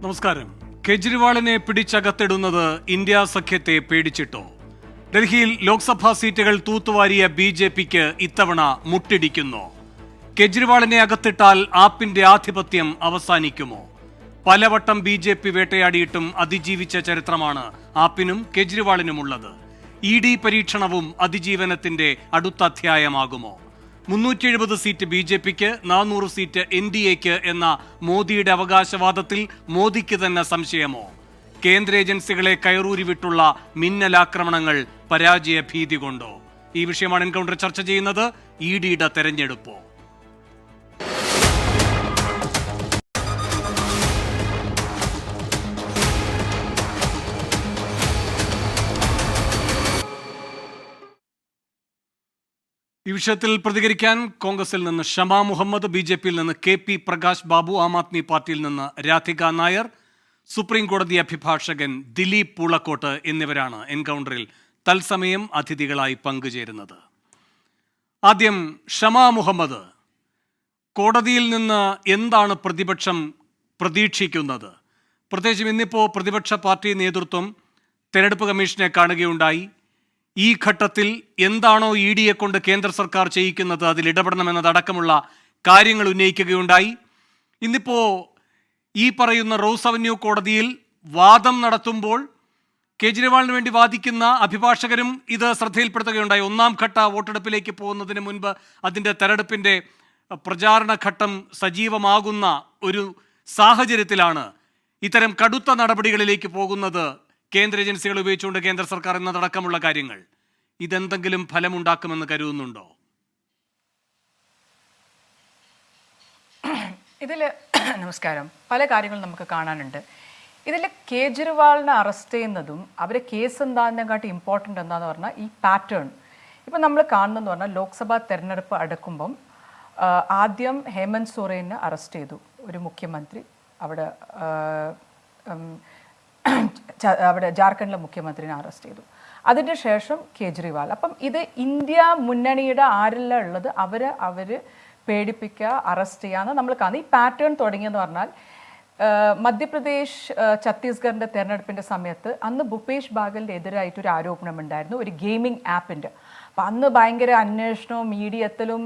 നമസ്കാരം. കെജ്രിവാളിനെ പിടിച്ചകത്തിടുന്നത് ഇന്ത്യ സഖ്യത്തെ പേടിച്ചിട്ടോ? ഡൽഹിയിൽ ലോക്സഭാ സീറ്റുകൾ തൂത്തുവാരിയ ബി.ജെ.പിക്ക് ഇത്തവണ മുട്ടിടിക്കുന്നു. കെജ്രിവാളിനെ അകത്തിട്ടാൽ ആപ്പിന്റെ ആധിപത്യം അവസാനിക്കുമോ? പലവട്ടം ബി.ജെ.പി വേട്ടയാടിയിട്ടും അതിജീവിച്ച ചരിത്രമാണ് ആപ്പിനും കെജ്രിവാളിനുമുള്ളത്. ഇ.ഡി പരീക്ഷണവും അതിജീവനത്തിന്റെ അടുത്ത അധ്യായമാകുമോ? 370 സീറ്റ് ബി.ജെ.പിക്ക്, 400 സീറ്റ് എൻ.ഡി.എക്ക് എന്ന മോദിയുടെ അവകാശവാദത്തിൽ മോദിക്ക് തന്നെ സംശയമോ? കേന്ദ്ര ഏജൻസികളെ കയറൂരി വിട്ടുള്ള മിന്നലാക്രമണങ്ങൾ പരാജയ ഭീതി കൊണ്ടോ? ഈ വിഷയമാണ് എൻകൗണ്ടർ ചർച്ച ചെയ്യുന്നത്. ഇ.ഡിയുടെ തെരഞ്ഞെടുപ്പോ? ഈ വിഷയത്തിൽ പ്രതികരിക്കാൻ കോൺഗ്രസിൽ നിന്ന് ഷമാ മുഹമ്മദ്, ബി.ജെ.പിയിൽ നിന്ന് കെ.പി. പ്രകാശ് ബാബു, ആം ആദ്മി പാർട്ടിയിൽ നിന്ന് രാധിക നായർ, സുപ്രീം കോടതി അഭിഭാഷകൻ ദിലീപ് പൂളക്കോട്ട് എന്നിവരാണ് എൻകൗണ്ടറിൽ തത്സമയം അതിഥികളായി പങ്കുചേരുന്നത്. ആദ്യം ഷമാ മുഹമ്മദ്, കോടതിയിൽ നിന്ന് എന്താണ് പ്രതിപക്ഷം പ്രതീക്ഷിക്കുന്നത്? പ്രത്യേകിച്ചും ഇന്നിപ്പോൾ പ്രതിപക്ഷ പാർട്ടി നേതൃത്വം തെരഞ്ഞെടുപ്പ് കമ്മീഷനെ കാണുകയുണ്ടായി. ഈ ഘട്ടത്തിൽ എന്താണോ ഇ.ഡിയെ കൊണ്ട് കേന്ദ്ര സർക്കാർ ചെയ്യിക്കുന്നത് അതിൽ ഇടപെടണമെന്നതടക്കമുള്ള കാര്യങ്ങൾ ഉന്നയിക്കുകയുണ്ടായി. ഇന്നിപ്പോൾ ഈ പറയുന്ന റോസ് അവന്യൂ കോടതിയിൽ വാദം നടത്തുമ്പോൾ കേജ്രിവാളിന് വേണ്ടി വാദിക്കുന്ന അഭിഭാഷകരും ഇത് ശ്രദ്ധയിൽപ്പെടുത്തുകയുണ്ടായി. ഒന്നാം ഘട്ട വോട്ടെടുപ്പിലേക്ക് പോകുന്നതിന് മുൻപ് അതിൻ്റെ തെരഞ്ഞെടുപ്പിൻ്റെ പ്രചാരണ ഘട്ടം സജീവമാകുന്ന ഒരു സാഹചര്യത്തിലാണ് ഇത്തരം കടുത്ത നടപടികളിലേക്ക് പോകുന്നത് കേന്ദ്ര ഏജൻസികൾ ഉപയോഗിച്ചുകൊണ്ട് കേന്ദ്ര സർക്കാർ എന്നതടക്കമുള്ള കാര്യങ്ങൾ. ഇതെന്തെങ്കിലും ഫലമുണ്ടാക്കുമെന്ന് കരുതുന്നുണ്ടോ? ഇതിൽ നമസ്കാരം, പല കാര്യങ്ങളും നമുക്ക് കാണാനുണ്ട്. ഇതിൽ കേജ്രിവാളിനെ അറസ്റ്റ് ചെയ്യുന്നതും അവരെ കേസ് എന്താണെന്നെക്കാട്ടി ഇമ്പോർട്ടൻ്റ് എന്താണെന്ന് പറഞ്ഞാൽ ഈ പാറ്റേൺ. ഇപ്പം നമ്മൾ കാണുന്നതെന്ന് പറഞ്ഞാൽ ലോക്സഭാ തെരഞ്ഞെടുപ്പ് അടുക്കുമ്പം ആദ്യം ഹേമന്ത് സോറേനെ അറസ്റ്റ് ചെയ്തു, ഒരു മുഖ്യമന്ത്രി, അവിടെ ജാർഖണ്ഡിലെ മുഖ്യമന്ത്രിനെ അറസ്റ്റ് ചെയ്തു. അതിന് ശേഷം കേജ്രിവാൾ. അപ്പം ഇത് ഇന്ത്യ മുന്നണിയുടെ ആരെല്ലാം ഉള്ളത് അവർ പേടിപ്പിക്കുക, അറസ്റ്റ് ചെയ്യാന്ന് നമ്മൾ കാണുന്നത്. ഈ പാറ്റേൺ തുടങ്ങിയെന്ന് പറഞ്ഞാൽ മധ്യപ്രദേശ് ഛത്തീസ്ഗഡിൻ്റെ തെരഞ്ഞെടുപ്പിൻ്റെ സമയത്ത് അന്ന് ഭൂപേഷ് ബാഗലിൻ്റെ എതിരായിട്ടൊരു ആരോപണമുണ്ടായിരുന്നു, ഒരു ഗെയിമിംഗ് ആപ്പിൻ്റെ. അപ്പം അന്ന് ഭയങ്കര അന്വേഷണവും മീഡിയത്തിലും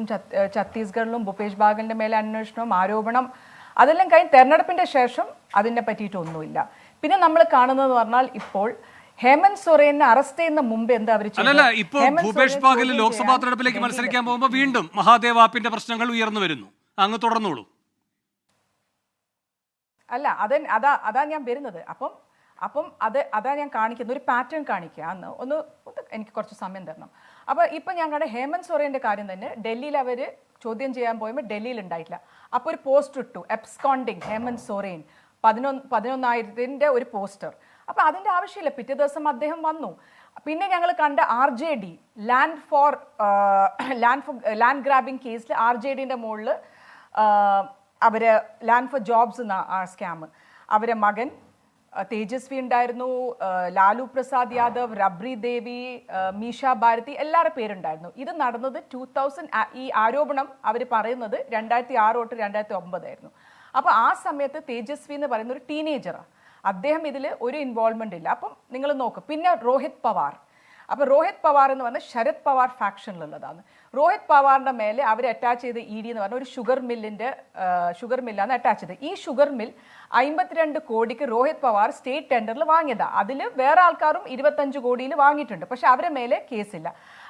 ഛത്തീസ്ഗഡിലും ഭൂപേഷ് ബാഗലിൻ്റെ മേലെ അന്വേഷണവും ആരോപണം അതെല്ലാം കഴിഞ്ഞ് തെരഞ്ഞെടുപ്പിൻ്റെ ശേഷം അതിനെ പറ്റിയിട്ടൊന്നുമില്ല. പിന്നെ നമ്മൾ കാണുന്നത് പറഞ്ഞാൽ ഇപ്പോൾ ഹേമന്ത് സോറേനെ അറസ്റ്റ് ചെയ്യുന്ന മുമ്പ് എന്താ അവർ ഇപ്പോൾ ഭൂപേഷ് ബാഗൽ ലോക്സഭാ തെരഞ്ഞെടുപ്പിലേക്ക് മത്സരിക്കാൻ പോകുമ്പോൾ വീണ്ടും മഹാദേവ് ആപ്പിന്റെ പ്രശ്നങ്ങൾ ഉയർന്നു വരുന്നു. അങ്ങ് തുടർന്നോളൂ. അല്ല, അതാ ഞാൻ വരുന്നത്. അപ്പം അതാ ഞാൻ കാണിക്കുന്നത്, ഒരു പാറ്റേൺ കാണിക്കുക. ഒന്ന് എനിക്ക് കുറച്ച് സമയം തരണം. അപ്പോൾ ഇപ്പം ഞാൻ കണ്ട ഹേമന്ത് സോറേൻ്റെ കാര്യം തന്നെ, ഡൽഹിയിൽ അവർ ചോദ്യം ചെയ്യാൻ പോയപ്പോൾ ഡൽഹിയിൽ ഉണ്ടായിട്ടില്ല. അപ്പോൾ ഒരു പോസ്റ്റ് ഇട്ടു, എബ്സ്കോണ്ടിങ് ഹേമന്ത് സോറേൻ, 11,000 ഒരു പോസ്റ്റർ. അപ്പോൾ അതിൻ്റെ ആവശ്യമില്ല, പിറ്റേ ദിവസം അദ്ദേഹം വന്നു. പിന്നെ ഞങ്ങൾ കണ്ട RJD ലാൻഡ് ഗ്രാബിംഗ് കേസിൽ RJDൻ്റെ മുകളിൽ അവർ ലാൻഡ് ഫോർ ജോബ്സ് എന്ന സ്കാം, അവരെ മകൻ തേജസ്വി ഉണ്ടായിരുന്നു, ലാലു പ്രസാദ് യാദവ്, റബ്രി ദേവി, മീഷ ഭാരതി, എല്ലാവരുടെ പേരുണ്ടായിരുന്നു. ഇത് നടന്നത് 2000, ഈ ആരോപണം അവർ പറയുന്നത് 2006 തൊട്ട് 2009 ആയിരുന്നു. അപ്പോൾ ആ സമയത്ത് തേജസ്വി എന്ന് പറയുന്ന ഒരു ടീനേജറാണ്, അദ്ദേഹം ഇതിൽ ഒരു ഇൻവോൾവ്മെൻ്റ് ഇല്ല. അപ്പം നിങ്ങൾ നോക്കും. പിന്നെ രോഹിത് പവാർ. അപ്പോൾ രോഹിത് പവാർ എന്ന് പറഞ്ഞാൽ ശരത് പവാർ ഫാക്ഷനിലുള്ളതാണ്. രോഹിത് പവാറിൻ്റെ മേലെ അവർ അറ്റാച്ച് ചെയ്ത ഇ.ഡി എന്ന് പറഞ്ഞാൽ ഒരു ഷുഗർ മില്ലാണ് അറ്റാച്ച് ചെയ്തത്. ഈ ഷുഗർ മിൽ 52 കോടിക്ക് രോഹിത് പവാർ സ്റ്റേറ്റ് ടെൻഡറിൽ വാങ്ങിയതാണ്. അതിൽ വേറെ ആൾക്കാരും 25 കോടിയിൽ വാങ്ങിയിട്ടുണ്ട്. പക്ഷെ അവരുടെ മേലെ കേസില്ല.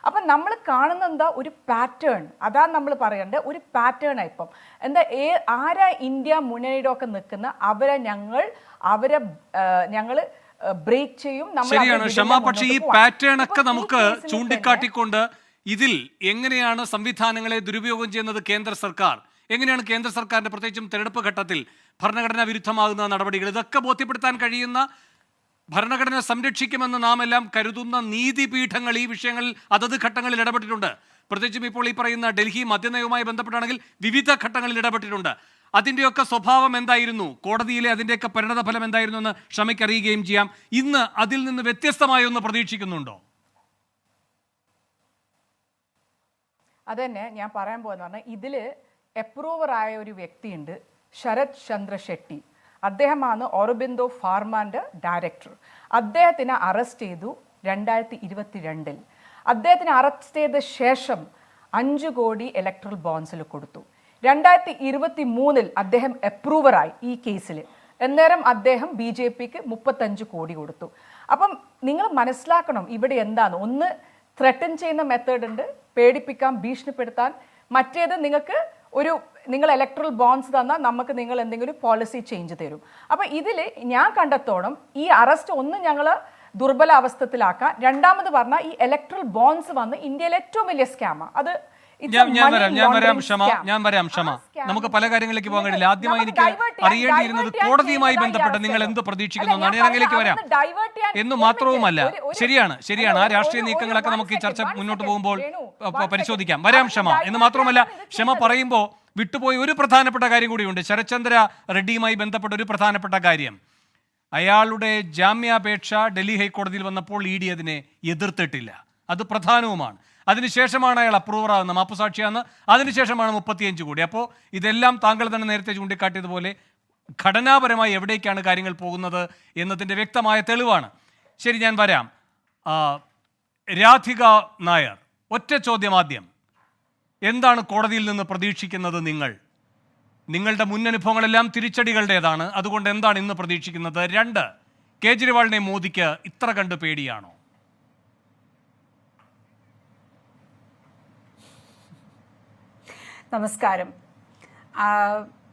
അപ്പം നമ്മൾ കാണുന്ന എന്താ, ഒരു പാറ്റേൺ. അതാണ് നമ്മൾ പറയേണ്ടത്, ഒരു പാറ്റേണാണ്. ഇപ്പം എന്താ, ആരാ ഇന്ത്യ മുന്നണിയുടെ ഒക്കെ നിൽക്കുന്ന അവരെ ഞങ്ങൾ ബ്രേക്ക് ചെയ്യും. ശരിയാണ് ഷമ. പക്ഷേ ഈ പാറ്റേൺ ഒക്കെ നമുക്ക് ചൂണ്ടിക്കാട്ടിക്കൊണ്ട് ഇതിൽ എങ്ങനെയാണ് സംവിധാനങ്ങളെ ദുരുപയോഗം ചെയ്യുന്നത് കേന്ദ്ര സർക്കാർ, എങ്ങനെയാണ് കേന്ദ്ര സർക്കാരിന്റെ പ്രത്യേകിച്ചും തെരഞ്ഞെടുപ്പ് ഘട്ടത്തിൽ ഭരണഘടനാ വിരുദ്ധമാകുന്ന നടപടികൾ, ഇതൊക്കെ ബോധ്യപ്പെടുത്താൻ കഴിയുന്ന, ഭരണഘടന സംരക്ഷിക്കുമെന്ന് നാം എല്ലാം കരുതുന്ന നീതിപീഠങ്ങൾ ഈ വിഷയങ്ങളിൽ അതത് ഘട്ടങ്ങളിൽ ഇടപെട്ടിട്ടുണ്ട്. പ്രത്യേകിച്ചും ഇപ്പോൾ ഈ പറയുന്ന ഡൽഹി മദ്യനയവുമായി ബന്ധപ്പെട്ടാണെങ്കിൽ വിവിധ ഘട്ടങ്ങളിൽ ഇടപെട്ടിട്ടുണ്ട്. അതിൻ്റെയൊക്കെ സ്വഭാവം എന്തായിരുന്നു, കോടതിയിലെ അതിൻ്റെയൊക്കെ പരിണതഫലം എന്തായിരുന്നു എന്ന് ഷമയ്ക്ക് അറിയുകയും ചെയ്യാം. ഇന്ന് അതിൽ നിന്ന് വ്യത്യസ്തമായ ഒന്ന് പ്രതീക്ഷിക്കുന്നുണ്ടോ? അതന്നെ ഞാൻ പറയാൻ പോകുന്നത്. പറഞ്ഞാൽ ഇതിൽ അപ്രൂവറായ ഒരു വ്യക്തിയുണ്ട്, ശരത് ചന്ദ്ര ഷെട്ടി. അദ്ദേഹമാണ് ഓറബിന്ദോ ഫാർമാൻ്റെ ഡയറക്ടർ. അദ്ദേഹത്തിനെ അറസ്റ്റ് ചെയ്തു 2022. അദ്ദേഹത്തിനെ അറസ്റ്റ് ചെയ്ത ശേഷം 5 കോടി ഇലക്ട്രൽ ബോൺസിൽ കൊടുത്തു. 2023 അദ്ദേഹം അപ്രൂവറായി ഈ കേസിൽ. അന്നേരം അദ്ദേഹം BJPക്ക് 35 കോടി കൊടുത്തു. അപ്പം നിങ്ങൾ മനസ്സിലാക്കണം ഇവിടെ എന്താണ്. ഒന്ന് ത്രെട്ടൻ ചെയ്യുന്ന മെത്തേഡ് ഉണ്ട്, പേടിപ്പിക്കാൻ, ഭീഷണിപ്പെടുത്താൻ. മറ്റേത് നിങ്ങൾ ഇലക്ട്രൽ ബോൺസ് തന്നാൽ നമുക്ക് നിങ്ങൾ എന്തെങ്കിലും പോളിസി ചേഞ്ച് തരും. അപ്പം ഇതിൽ ഞാൻ കണ്ടെത്തോളം ഈ അറസ്റ്റ് ഒന്ന് ഞങ്ങൾ ദുർബല അവസ്ഥത്തിലാക്കാം. രണ്ടാമത് പറഞ്ഞാൽ ഈ ഇലക്ട്രൽ ബോൺസ് വന്ന് ഇന്ത്യയിലെ ഏറ്റവും വലിയ സ്കാമാണ്. അത് ഞാൻ വരാം ക്ഷമ. നമുക്ക് പല കാര്യങ്ങളിലേക്ക് പോകാൻ കഴിയില്ല. ആദ്യമായി എനിക്ക് അറിയേണ്ടിയിരുന്നത് കോടതിയുമായി ബന്ധപ്പെട്ട് നിങ്ങൾ എന്ത് പ്രതീക്ഷിക്കുന്നു എന്നാണ്. ഞാൻ അതിലേക്ക് വരാം. എന്ന് മാത്രവുമല്ല, ശരിയാണ് ആ രാഷ്ട്രീയ നീക്കങ്ങളൊക്കെ നമുക്ക് ഈ ചർച്ച മുന്നോട്ട് പോകുമ്പോൾ പരിശോധിക്കാം. വരാം ക്ഷമ. എന്ന് മാത്രമല്ല, ക്ഷമ പറയുമ്പോൾ വിട്ടുപോയ ഒരു പ്രധാനപ്പെട്ട കാര്യം കൂടിയുണ്ട്. ശരത്ചന്ദ്ര റെഡ്ഡിയുമായി ബന്ധപ്പെട്ട ഒരു പ്രധാനപ്പെട്ട കാര്യം. അയാളുടെ ജാമ്യാപേക്ഷ ഡൽഹി ഹൈക്കോടതിയിൽ വന്നപ്പോൾ ED അതിനെ എതിർത്തിട്ടില്ല. അത് പ്രധാനവുമാണ്. അതിനുശേഷമാണ് അയാൾ അപ്രൂവറാകുന്ന മാപ്പുസാക്ഷിയാന്ന്. അതിനുശേഷമാണ് 35 കോടി. അപ്പോൾ ഇതെല്ലാം താങ്കൾ തന്നെ നേരത്തെ ചൂണ്ടിക്കാട്ടിയതുപോലെ ഘടനാപരമായി എവിടേക്കാണ് കാര്യങ്ങൾ പോകുന്നത് എന്നതിൻ്റെ വ്യക്തമായ തെളിവാണ്. ശരി, ഞാൻ വരാം. രാധിക നായർ, ഒറ്റ ചോദ്യം ആദ്യം. എന്താണ് കോടതിയിൽ നിന്ന് പ്രതീക്ഷിക്കുന്നത്? നിങ്ങളുടെ മുന്നനുഭവങ്ങളെല്ലാം തിരിച്ചടികളുടേതാണ്. അതുകൊണ്ട് എന്താണ് ഇന്ന് പ്രതീക്ഷിക്കുന്നത്? 2, കേജ്രിവാളിനെ മോദിക്ക് ഇത്ര കണ്ട് പേടിയാണോ? നമസ്കാരം.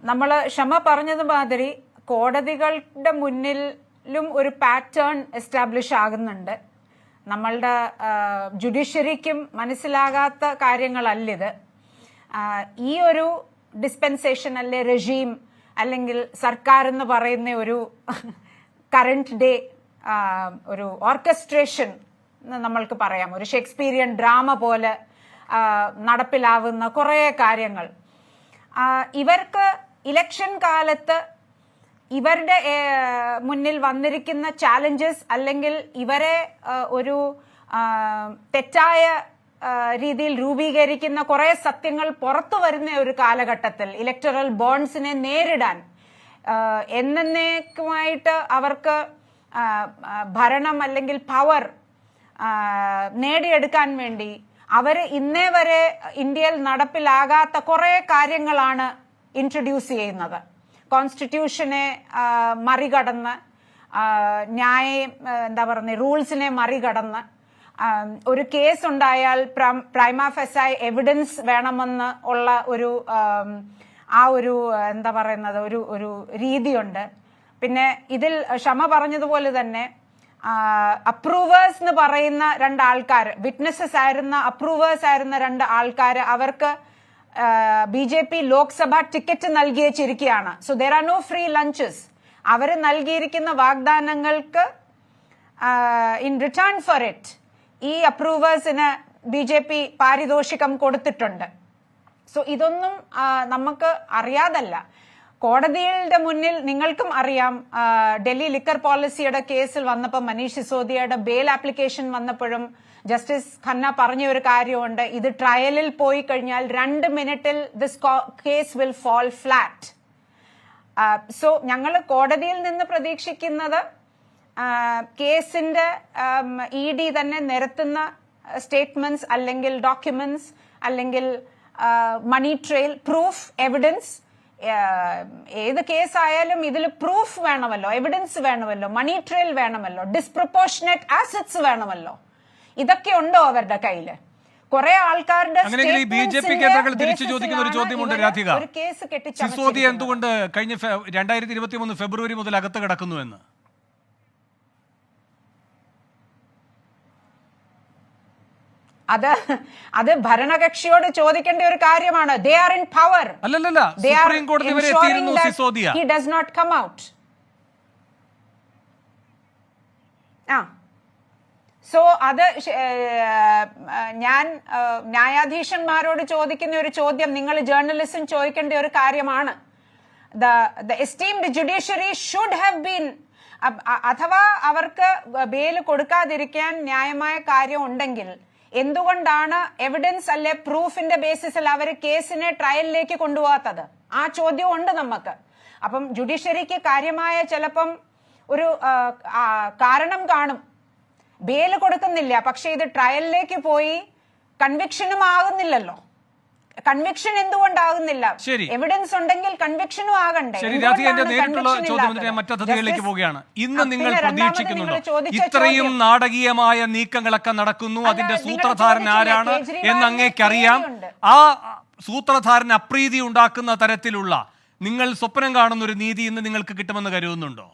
നമ്മൾ ക്ഷമ പറഞ്ഞതുമാതിരി കോടതികളുടെ മുന്നിലും ഒരു പാറ്റേൺ എസ്റ്റാബ്ലിഷ് ആകുന്നുണ്ട്. നമ്മളുടെ ജുഡീഷ്യറിക്കും മനസ്സിലാകാത്ത കാര്യങ്ങളല്ലിത്. ഈ ഒരു ഡിസ്പെൻസേഷൻ അല്ലെ റെജീം അല്ലെങ്കിൽ സർക്കാർ എന്ന് പറയുന്ന ഒരു കറന്റ് ഡേ ഒരു ഓർക്കസ്ട്രേഷൻ നമ്മൾക്ക് പറയാം. ഒരു ഷേക്സ്പീരിയൻ ഡ്രാമ പോലെ നടപ്പിലാവുന്ന കുറേ കാര്യങ്ങൾ. ഇവർക്ക് ഇലക്ഷൻ കാലത്ത് ഇവരുടെ മുന്നിൽ വന്നിരിക്കുന്ന ചാലഞ്ചസ് അല്ലെങ്കിൽ ഇവരെ ഒരു തെറ്റായ രീതിയിൽ രൂപീകരിക്കുന്ന കുറെ സത്യങ്ങൾ പുറത്തു വരുന്ന ഒരു കാലഘട്ടത്തിൽ ഇലക്ടറൽ ബോൺസിനെ നേരിടാൻ എന്നേക്കുമായിട്ട് അവർക്ക് ഭരണം അല്ലെങ്കിൽ പവർ നേടിയെടുക്കാൻ വേണ്ടി അവർ ഇന്നേ വരെ ഇന്ത്യയിൽ നടപ്പിലാകാത്ത കുറെ കാര്യങ്ങളാണ് ഇൻട്രൊഡ്യൂസ് ചെയ്യുന്നത്. കോൺസ്റ്റിറ്റ്യൂഷനെ മറികടന്ന്, റൂൾസിനെ മറികടന്ന്, ഒരു കേസ് ഉണ്ടായാൽ പ്രൈമാ ഫെസായി എവിഡൻസ് വേണമെന്ന് ഉള്ള ഒരു ഒരു രീതിയുണ്ട്. പിന്നെ ഇതിൽ ക്ഷമ പറഞ്ഞതുപോലെ തന്നെ അപ്രൂവേഴ്സ് എന്ന് പറയുന്ന 2 ആൾക്കാർ, വിറ്റ്നസസ് ആയിരുന്ന അപ്രൂവേഴ്സ് ആയിരുന്ന 2 ആൾക്കാർ, അവർക്ക് BJP ലോക്സഭ ടിക്കറ്റ് നൽകിയിരിക്കുകയാണ്. So there are no free lunches. അവർ നൽകിയിരിക്കുന്ന വാഗ്ദാനങ്ങൾക്ക് ഇൻ റിട്ടേൺ ഫോർ ഇറ്റ് ഈ അപ്രൂവേഴ്സിന് BJP പാരിതോഷികം കൊടുത്തിട്ടുണ്ട്. സോ ഇതൊന്നും നമുക്ക് അറിയാതല്ല. കോടതിയുടെ മുന്നിൽ നിങ്ങൾക്കും അറിയാം, ഡൽഹി ലിക്കർ പോളിസിയുടെ കേസിൽ വന്നപ്പോൾ മനീഷ് സിസോദിയയുടെ ബെയിൽ ആപ്ലിക്കേഷൻ വന്നപ്പോഴും ജസ്റ്റിസ് ഖന്ന പറഞ്ഞ ഒരു കാര്യമുണ്ട്, ഇത് ട്രയലിൽ പോയി കഴിഞ്ഞാൽ 2 മിനിറ്റിൽ this case will fall flat. So ഞങ്ങൾ കോടതിയിൽ നിന്ന് പ്രതീക്ഷിക്കുന്നത് കേസിന്റെ ED തന്നെ നിരത്തുന്ന സ്റ്റേറ്റ്മെന്റ്സ് അല്ലെങ്കിൽ ഡോക്യുമെന്റ്സ് അല്ലെങ്കിൽ മണി ട്രെയിൽ, പ്രൂഫ്, എവിഡൻസ്. ഏത് കേസായാലും ഇതിൽ പ്രൂഫ് വേണമല്ലോ, എവിഡൻസ് വേണമല്ലോ, മണി ട്രെയിൽ വേണമല്ലോ, ഡിസ്പ്രപ്പോർഷനേറ്റ് ആസറ്റ്സ് വേണമല്ലോ. ഇതൊക്കെ ഉണ്ടോ അവരുടെ കയ്യില്? കുറെ ആൾക്കാരുടെ തിരിച്ചു ചോദിക്കുന്ന ഒരു ചോദ്യമുണ്ട് രാധിക. സിസോദിയ എന്തുകൊണ്ട് കഴിഞ്ഞ 2023 ഫെബ്രുവരി മുതൽ അകത്ത് കിടക്കുന്നു എന്ന്? അത് ഭരണകക്ഷിയോട് ചോദിക്കേണ്ട ഒരു കാര്യമാണ്. They are in power. അല്ലല്ല, സുപ്രീം കോടതി വരെ എത്തിയിരുന്നു Sisodia. He does not come out. So അത് ഞാൻ ന്യായാധീശന്മാരോട് ചോദിക്കുന്ന ഒരു ചോദ്യം, നിങ്ങൾ ജേർണലിസം ചോദിക്കേണ്ട ഒരു കാര്യമാണ്. The esteemed judiciary should have been, അഥവാ അവർക്ക് ബെയിൽ കൊടുക്കാതിരിക്കാൻ ന്യായമായ കാര്യം ഉണ്ടെങ്കിൽ എന്തുകൊണ്ടാണ് എവിഡൻസ് അല്ലെ പ്രൂഫിന്റെ ബേസിസിൽ അവർ കേസിനെ ട്രയലിലേക്ക് കൊണ്ടുപോകാത്തത്? ആ ചോദ്യം ഉണ്ട് നമുക്ക്. അപ്പം ജുഡീഷ്യറിക്ക് കാര്യമായ ചിലപ്പം ഒരു കാരണം കാണും. ബെയില് കൊടുക്കുന്നില്ല, പക്ഷെ ഇത് ട്രയലിലേക്ക് പോയി കൺവിക്ഷനും ആകുന്നില്ലല്ലോ. കൺവിക്ഷൻ എന്തുകൊണ്ടാകുന്നില്ല? എവിഡൻസ് ഉണ്ടെങ്കിൽ കൺവിക്ഷനും ആകണ്ടേ? നേരിട്ടുള്ള ചോദ്യത്തിന് മറ്റതിഥികളിലേക്ക് പോവുകയാണ്. ഇന്ന് നിങ്ങൾ പ്രതീക്ഷിക്കുന്നുണ്ടോ ഇത്രയും നാടകീയമായ നീക്കങ്ങളൊക്കെ നടക്കുന്നു, അതിന്റെ സൂത്രധാരൻ ആരാണ് എന്ന് അങ്ങേക്കറിയാം. ആ സൂത്രധാരൻ അപ്രീതി ഉണ്ടാക്കുന്ന തരത്തിലുള്ള നിങ്ങൾ സ്വപ്നം കാണുന്ന ഒരു നീതി ഇന്ന് നിങ്ങൾക്ക് കിട്ടുമെന്ന് കരുതുന്നുണ്ടോ?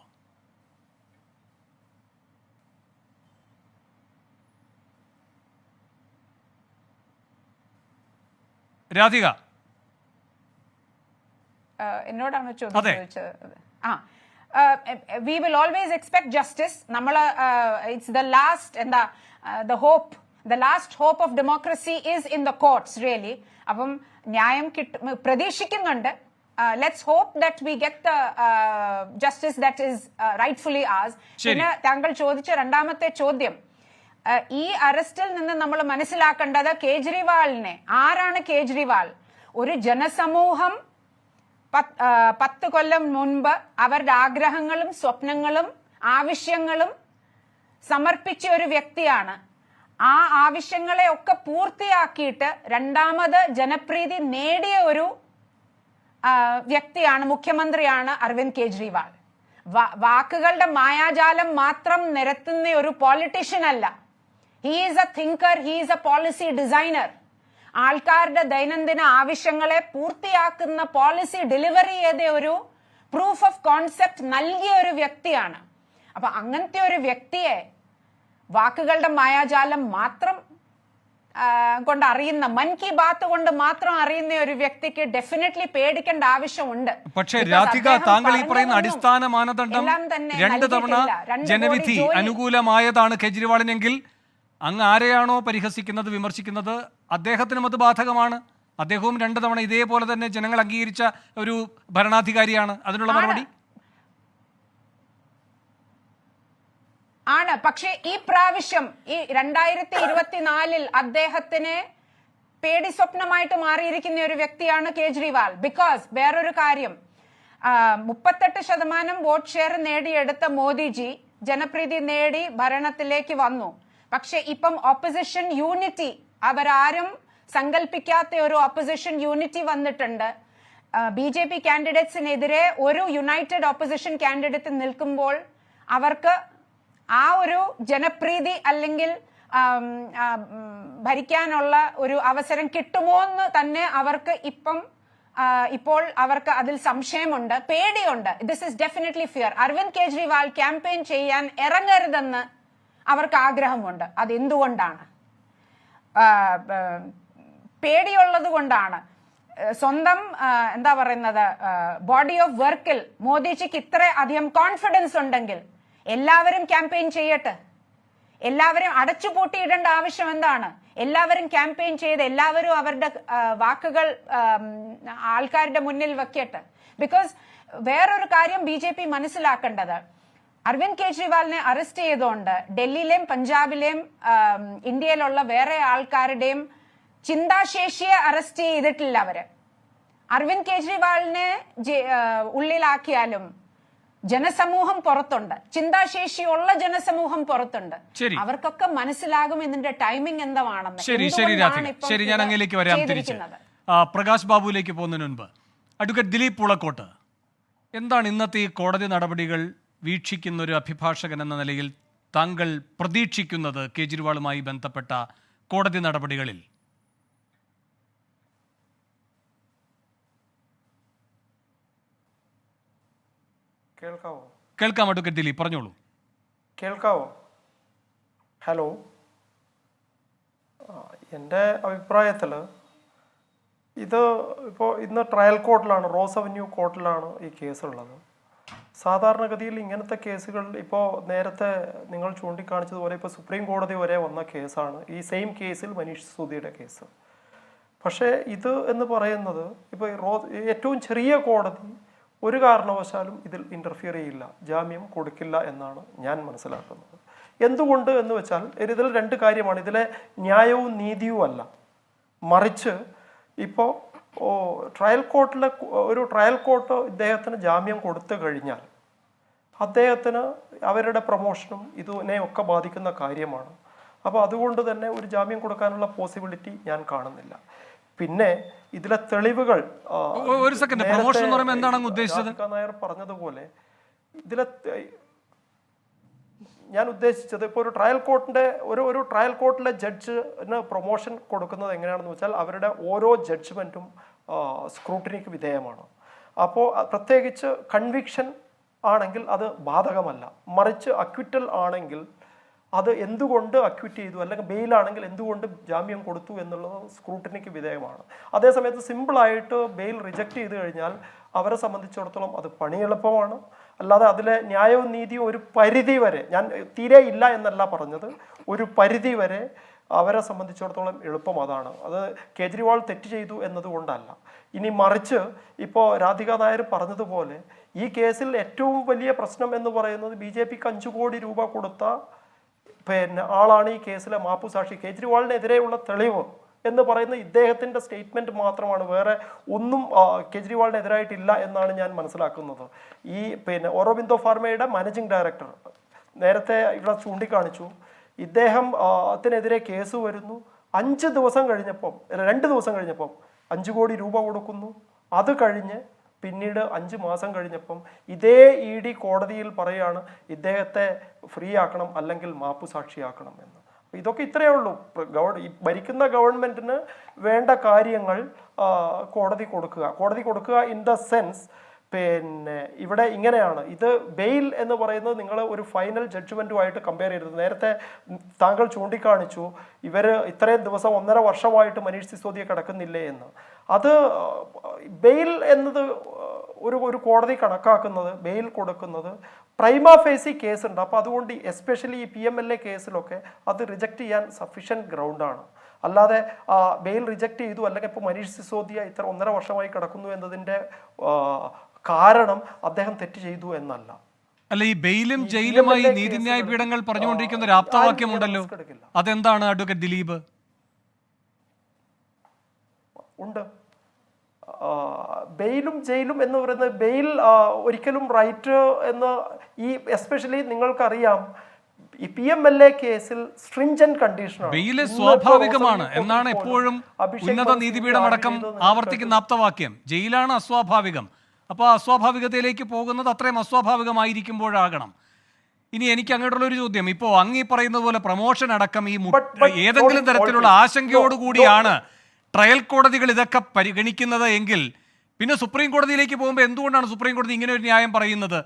രാധിക, എന്നോടാണ് ചോദ്യം ചോദിച്ചത്. We will always expect justice. It's the last and the last hope of democracy is in the courts, really. അപ്പം ന്യായം പ്രതീക്ഷിക്കുന്നുണ്ട്. Let's hope that we get the justice that is rightfully ours. പിന്നെ താങ്കൾ ചോദിച്ച രണ്ടാമത്തെ ചോദ്യം, ഈ അറസ്റ്റിൽ നിന്ന് നമ്മൾ മനസ്സിലാക്കേണ്ടത് കേജ്രിവാളിനെ, ആരാണ് കേജ്രിവാൾ? ഒരു ജനസമൂഹം 10 കൊല്ലം മുൻപ് അവരുടെ ആഗ്രഹങ്ങളും സ്വപ്നങ്ങളും ആവശ്യങ്ങളും സമർപ്പിച്ച ഒരു വ്യക്തിയാണ്. ആ ആവശ്യങ്ങളെ ഒക്കെ പൂർത്തിയാക്കിയിട്ട് രണ്ടാമത് ജനപ്രീതി നേടിയ ഒരു വ്യക്തിയാണ്, മുഖ്യമന്ത്രിയാണ് അരവിന്ദ് കെജ്രിവാൾ. വാക്കുകളുടെ മായാജാലം മാത്രം നിരത്തുന്ന ഒരു പോളിറ്റീഷ്യൻ അല്ല. He is A thinker, he is A policy designer. ആൾക്കാരുടെ ദൈനംദിന ആവശ്യങ്ങളെ പൂർത്തിയാക്കുന്ന പോളിസി ഡെലിവറി ചെയ്ത ഒരു പ്രൂഫ് ഓഫ് കോൺസെപ്റ്റ് നൽകിയ ഒരു വ്യക്തിയാണ്. അപ്പൊ അങ്ങനത്തെ ഒരു വ്യക്തിയെ വാക്കുകളുടെ മായാജാലം മാത്രം കൊണ്ട് അറിയുന്ന, മൻ കി ബാത്ത് കൊണ്ട് മാത്രം അറിയുന്ന ഒരു വ്യക്തിക്ക് ഡെഫിനറ്റ്ലി പേടിക്കേണ്ട ആവശ്യമുണ്ട്. പക്ഷേ രാധിക, താങ്കൾ ഈ പറയുന്ന അടിസ്ഥാന മാനദണ്ഡം 2 തവണ ജനവിധി അനുകൂലമായതാണ് കെജ്രിവാളിനെങ്കിൽ അങ്ങ് ആരെയാണോ പരിഹസിക്കുന്നത്, വിമർശിക്കുന്നത്, അദ്ദേഹത്തിനും അത് ബാധകമാണ്. അദ്ദേഹവും 2 തവണ ഇതേപോലെ തന്നെ ജനങ്ങൾ അംഗീകരിച്ച ഒരു ഭരണാധികാരിയാണ്. അതിനുള്ള മറുപടി ആണ്. പക്ഷേ ഈ പ്രാവശ്യം ഈ 2024 അദ്ദേഹത്തിന് പേടി സ്വപ്നമായിട്ട് മാറിയിരിക്കുന്ന ഒരു വ്യക്തിയാണ് കേജ്രിവാൾ. ബിക്കോസ് വേറൊരു കാര്യം, 38% വോട്ട് ഷെയർ നേടിയെടുത്ത മോദിജി ജനപ്രീതി നേടി ഭരണത്തിലേക്ക് വന്നു. പക്ഷെ ഇപ്പം ഓപ്പോസിഷൻ യൂണിറ്റി, അവരാരും സങ്കല്പിക്കാത്ത ഒരു ഓപ്പോസിഷൻ യൂണിറ്റി വന്നിട്ടുണ്ട്. BJP കാൻഡിഡേറ്റ്സിനെതിരെ ഒരു യുണൈറ്റഡ് ഓപ്പോസിഷൻ കാൻഡിഡേറ്റ് നിൽക്കുമ്പോൾ അവർക്ക് ആ ഒരു ജനപ്രീതി അല്ലെങ്കിൽ ഭരിക്കാനുള്ള ഒരു അവസരം കിട്ടുമോ എന്ന് തന്നെ അവർക്ക് ഇപ്പോൾ അവർക്ക് അതിൽ സംശയമുണ്ട്, പേടിയുണ്ട്. This is definitely fear. Arvind Kejriwal campaign ചെയ്യാൻ ഇറങ്ങരുതെന്ന് അവർക്ക് ആഗ്രഹമുണ്ട്. അതെന്തുകൊണ്ടാണ്? പേടിയുള്ളത് കൊണ്ടാണ്. സ്വന്തം എന്താ പറയുന്നത്, ബോഡി ഓഫ് വർക്കിൽ മോദിജിക്ക് ഇത്ര അധികം കോൺഫിഡൻസ് ഉണ്ടെങ്കിൽ എല്ലാവരും ക്യാമ്പയിൻ ചെയ്യട്ടെ. എല്ലാവരും അടച്ചുപൂട്ടിയിടേണ്ട ആവശ്യം എന്താണ്? എല്ലാവരും ക്യാമ്പയിൻ ചെയ്ത് എല്ലാവരും അവരുടെ വാക്കുകൾ ആൾക്കാരുടെ മുന്നിൽ വെക്കട്ടെ. ബിക്കോസ് വേറൊരു കാര്യം BJP മനസ്സിലാക്കേണ്ടത്, അരവിന്ദ് കെജ്രിവാളിനെ അറസ്റ്റ് ചെയ്തുകൊണ്ട് ഡൽഹിയിലെയും പഞ്ചാബിലെയും ഇന്ത്യയിലുള്ള വേറെ ആൾക്കാരുടെയും ചിന്താശേഷിയെ അറസ്റ്റ് ചെയ്തിട്ടില്ല അവര്. അരവിന്ദ് കെജ്രിവാളിനെ ഉള്ളിലാക്കിയാലും ജനസമൂഹം പുറത്തുണ്ട്, ചിന്താശേഷിയുള്ള ജനസമൂഹം പുറത്തുണ്ട്. അവർക്കൊക്കെ മനസ്സിലാകും ഇതിന്റെ ടൈമിംഗ് എന്താണെന്ന്. ശരി, ഞാൻ അങ്ങേലേക്ക് വരാം. തിരിച്ച് പ്രകാശ് ബാബുവിലേക്ക് പോകുന്നതിന് മുൻപ് അഡ്വക്കേറ്റ് ദിലീപ് പൂളക്കോട്ട്, എന്താണ് ഇന്നത്തെ ഈ കോടതി നടപടികൾ വീക്ഷിക്കുന്ന ഒരു അഭിഭാഷകൻ എന്ന നിലയിൽ താങ്കൾ പ്രതീക്ഷിക്കുന്നത് കേജ്രിവാളുമായി ബന്ധപ്പെട്ട കോടതി നടപടികളിൽ? കേൾക്കാം അഡ്വക്കേറ്റ് ദിലീപ്, പറഞ്ഞോളൂ. കേൾക്കാവോ? ഹലോ. എൻ്റെ അഭിപ്രായത്തിൽ ഇന്ന് ട്രയൽ കോർട്ടിലാണ്, റോസ് അവന്യൂ കോർട്ടിലാണ് ഈ കേസുള്ളത്. സാധാരണഗതിയിൽ ഇങ്ങനത്തെ കേസുകൾ ഇപ്പോൾ നേരത്തെ നിങ്ങൾ ചൂണ്ടിക്കാണിച്ചതുപോലെ ഇപ്പോൾ സുപ്രീം കോടതി വരെ വന്ന കേസാണ് ഈ സെയിം കേസിൽ മനീഷ് സിസോദിയുടെ കേസ്. പക്ഷേ ഇത് എന്ന് പറയുന്നത് ഇപ്പോൾ ഏറ്റവും ചെറിയ കോടതി ഒരു കാരണവശാലും ഇതിൽ ഇൻ്റർഫിയർ ചെയ്യില്ല, ജാമ്യം കൊടുക്കില്ല എന്നാണ് ഞാൻ മനസ്സിലാക്കുന്നത്. എന്തുകൊണ്ട് എന്ന് വെച്ചാൽ ഇതിൽ 2 കാര്യമാണ്. ഇതിലെ ന്യായവും നീതിയും അല്ല, മറിച്ച് ഇപ്പോൾ ഒരു ട്രയൽ കോർട്ട് ഇദ്ദേഹത്തിന് ജാമ്യം കൊടുത്തു കഴിഞ്ഞാൽ അദ്ദേഹത്തിന് അവരുടെ പ്രൊമോഷനും ഇതിനെയൊക്കെ ബാധിക്കുന്ന കാര്യമാണ്. അപ്പോൾ അതുകൊണ്ട് തന്നെ ഒരു ജാമ്യം കൊടുക്കാനുള്ള പോസിബിലിറ്റി ഞാൻ കാണുന്നില്ല. പിന്നെ ഇതിലെ തെളിവുകൾ ഒരു സെക്കൻഡ്, പ്രൊമോഷൻ എന്ന് പറയുമ്പോൾ എന്താണ് ഉദ്ദേശിച്ചത്? രാധിക നായർ പറഞ്ഞതുപോലെ ഇതിലെ ഞാൻ ഉദ്ദേശിച്ചത് ഇപ്പോൾ ഒരു ട്രയൽ കോർട്ടിലെ ജഡ്ജിന് പ്രൊമോഷൻ കൊടുക്കുന്നത് എങ്ങനെയാണെന്ന് വെച്ചാൽ അവരുടെ ഓരോ ജഡ്ജ്മെൻറ്റും സ്ക്രൂട്ടിനിക്ക് വിധേയമാണ്. അപ്പോൾ പ്രത്യേകിച്ച് കൺവിക്ഷൻ ആണെങ്കിൽ അത് ബാധകമല്ല, മറിച്ച് അക്വിറ്റൽ ആണെങ്കിൽ അത് എന്തുകൊണ്ട് അക്വിറ്റ് ചെയ്തു അല്ലെങ്കിൽ ബെയിലാണെങ്കിൽ എന്തുകൊണ്ട് ജാമ്യം കൊടുത്തു എന്നുള്ളത് സ്ക്രൂട്ടിനിക്ക് വിധേയമാണ്. അതേസമയത്ത് സിമ്പിളായിട്ട് ബെയിൽ റിജക്റ്റ് ചെയ്ത് കഴിഞ്ഞാൽ അവരെ സംബന്ധിച്ചിടത്തോളം അത് പണിയെളുപ്പമാണ്. അല്ലാതെ അതിലെ ന്യായവും നീതിയും ഒരു പരിധി വരെ, ഞാൻ തീരെ ഇല്ല എന്നല്ല പറഞ്ഞത്, ഒരു പരിധി വരെ അവരെ സംബന്ധിച്ചിടത്തോളം എളുപ്പം അതാണ്. അത് കേജ്രിവാൾ തെറ്റ് ചെയ്തു എന്നതുകൊണ്ടല്ല. ഇനി മറിച്ച് ഇപ്പോൾ രാധിക നായർ പറഞ്ഞതുപോലെ ഈ കേസിൽ ഏറ്റവും വലിയ പ്രശ്നം എന്ന് പറയുന്നത് BJPക്ക് 5 കോടി രൂപ കൊടുത്ത ആളാണ് ഈ കേസിലെ മാപ്പുസാക്ഷി. കേജ്രിവാളിനെതിരെയുള്ള തെളിവ് എന്ന് പറയുന്നത് ഇദ്ദേഹത്തിൻ്റെ സ്റ്റേറ്റ്മെൻറ്റ് മാത്രമാണ്, വേറെ ഒന്നും കേജ്രിവാളിനെതിരായിട്ടില്ല എന്നാണ് ഞാൻ മനസ്സിലാക്കുന്നത്. ഈ ഓറോബിന്ദോ ഫാർമയുടെ മാനേജിംഗ് ഡയറക്ടർ നേരത്തെ ഇവിടെ ചൂണ്ടിക്കാണിച്ചു, ഇദ്ദേഹത്തിനെതിരെ കേസ് വരുന്നു, 2 ദിവസം കഴിഞ്ഞപ്പം 5 കോടി രൂപ കൊടുക്കുന്നു. അത് കഴിഞ്ഞ് പിന്നീട് 5 മാസം കഴിഞ്ഞപ്പം ഇതേ ED കോടതിയിൽ പറയുകയാണ് ഇദ്ദേഹത്തെ ഫ്രീ ആക്കണം അല്ലെങ്കിൽ മാപ്പുസാക്ഷിയാക്കണം എന്ന്. ഇതൊക്കെ ഇത്രയേ ഉള്ളൂ. ഭരിക്കുന്ന ഗവൺമെന്റിന് വേണ്ട കാര്യങ്ങൾ കോടതി കൊടുക്കുക ഇൻ ദ സെൻസ് ഇവിടെ ഇങ്ങനെയാണ്. ഇത് ബെയിൽ എന്ന് പറയുന്നത് നിങ്ങൾ ഒരു ഫൈനൽ ജഡ്ജ്മെന്റുമായിട്ട് കമ്പയർ ചെയ്തത്. നേരത്തെ താങ്കൾ ചൂണ്ടിക്കാണിച്ചു ഇത്രയും ദിവസം 1.5 വർഷമായിട്ട് മനീഷ് സിസോദിയ കിടക്കുന്നില്ലേ എന്ന്. അത് ബെയിൽ എന്നത് ഒരു കോടതി കണക്കാക്കുന്നത്, ബെയിൽ കൊടുക്കുന്നത് പ്രൈമാ ഫേസി കേസ് ഉണ്ട്. അപ്പോൾ അതുകൊണ്ട് എസ്പെഷ്യലി ഈ PMLA കേസിലൊക്കെ അത് റിജക്റ്റ് ചെയ്യാൻ സഫീഷ്യൻറ്റ് ഗ്രൗണ്ടാണ്. അല്ലാതെ ബെയിൽ റിജക്റ്റ് ചെയ്തു അല്ലെങ്കിൽ ഇപ്പോൾ മനീഷ് സിസോദിയ 1.5 വർഷമായി കിടക്കുന്നു എന്നതിൻ്റെ കാരണം അദ്ദേഹം തെറ്റ് ചെയ്തു എന്നല്ല. അല്ല, ഈ ബെയിലും ജയിലുമായി നീതിന്യായ പീഠങ്ങൾ പറഞ്ഞുകൊണ്ടിരിക്കുന്ന ഒരു ആപ്തവാക്യമുണ്ടല്ലോ, അതെന്താണ് അഡ്വക്കേറ്റ് ദിലീപ്? ഉണ്ട്. ബെയിലും ജയിലും എന്ന് പറയുന്നത് ബെയിൽ ഒരിക്കലും റൈറ്റ് എന്ന് എസ്പെഷ്യലി നിങ്ങൾക്കറിയാം ഈ PMLA കേസിൽ സ്ട്രിഞ്ചന്റ് കണ്ടീഷനാണ്. ബെയില് സ്വാഭാവികമാണ് എന്നാണ് എപ്പോഴും ഉന്നത നീതിപീഠം അടക്കം ആവർത്തിക്കുന്ന ആപ്തവാക്യം. ജയിലാണ് അസ്വാഭാവികം. അപ്പോൾ അസ്വാഭാവികതയിലേക്ക് പോകുന്നത് അത്രയും അസ്വാഭാവികമായിരിക്കുമ്പോഴാകണം. ഇനി എനിക്ക് അങ്ങോട്ടുള്ള ഒരു ചോദ്യം, ഇപ്പോൾ അങ്ങീ പറയുന്നത് പോലെ പ്രൊമോഷൻ അടക്കം ഈ ഏതെങ്കിലും തരത്തിലുള്ള ആശങ്കയോടുകൂടിയാണ് ട്രയൽ കോടതികൾ ഇതൊക്കെ പരിഗണിക്കുന്നത് എങ്കിൽ പിന്നെ സുപ്രീം കോടതിയിലേക്ക് പോകുമ്പോൾ എന്തുകൊണ്ടാണ് സുപ്രീം കോടതി ഇങ്ങനെ ഒരു ന്യായം പറയുന്നത്?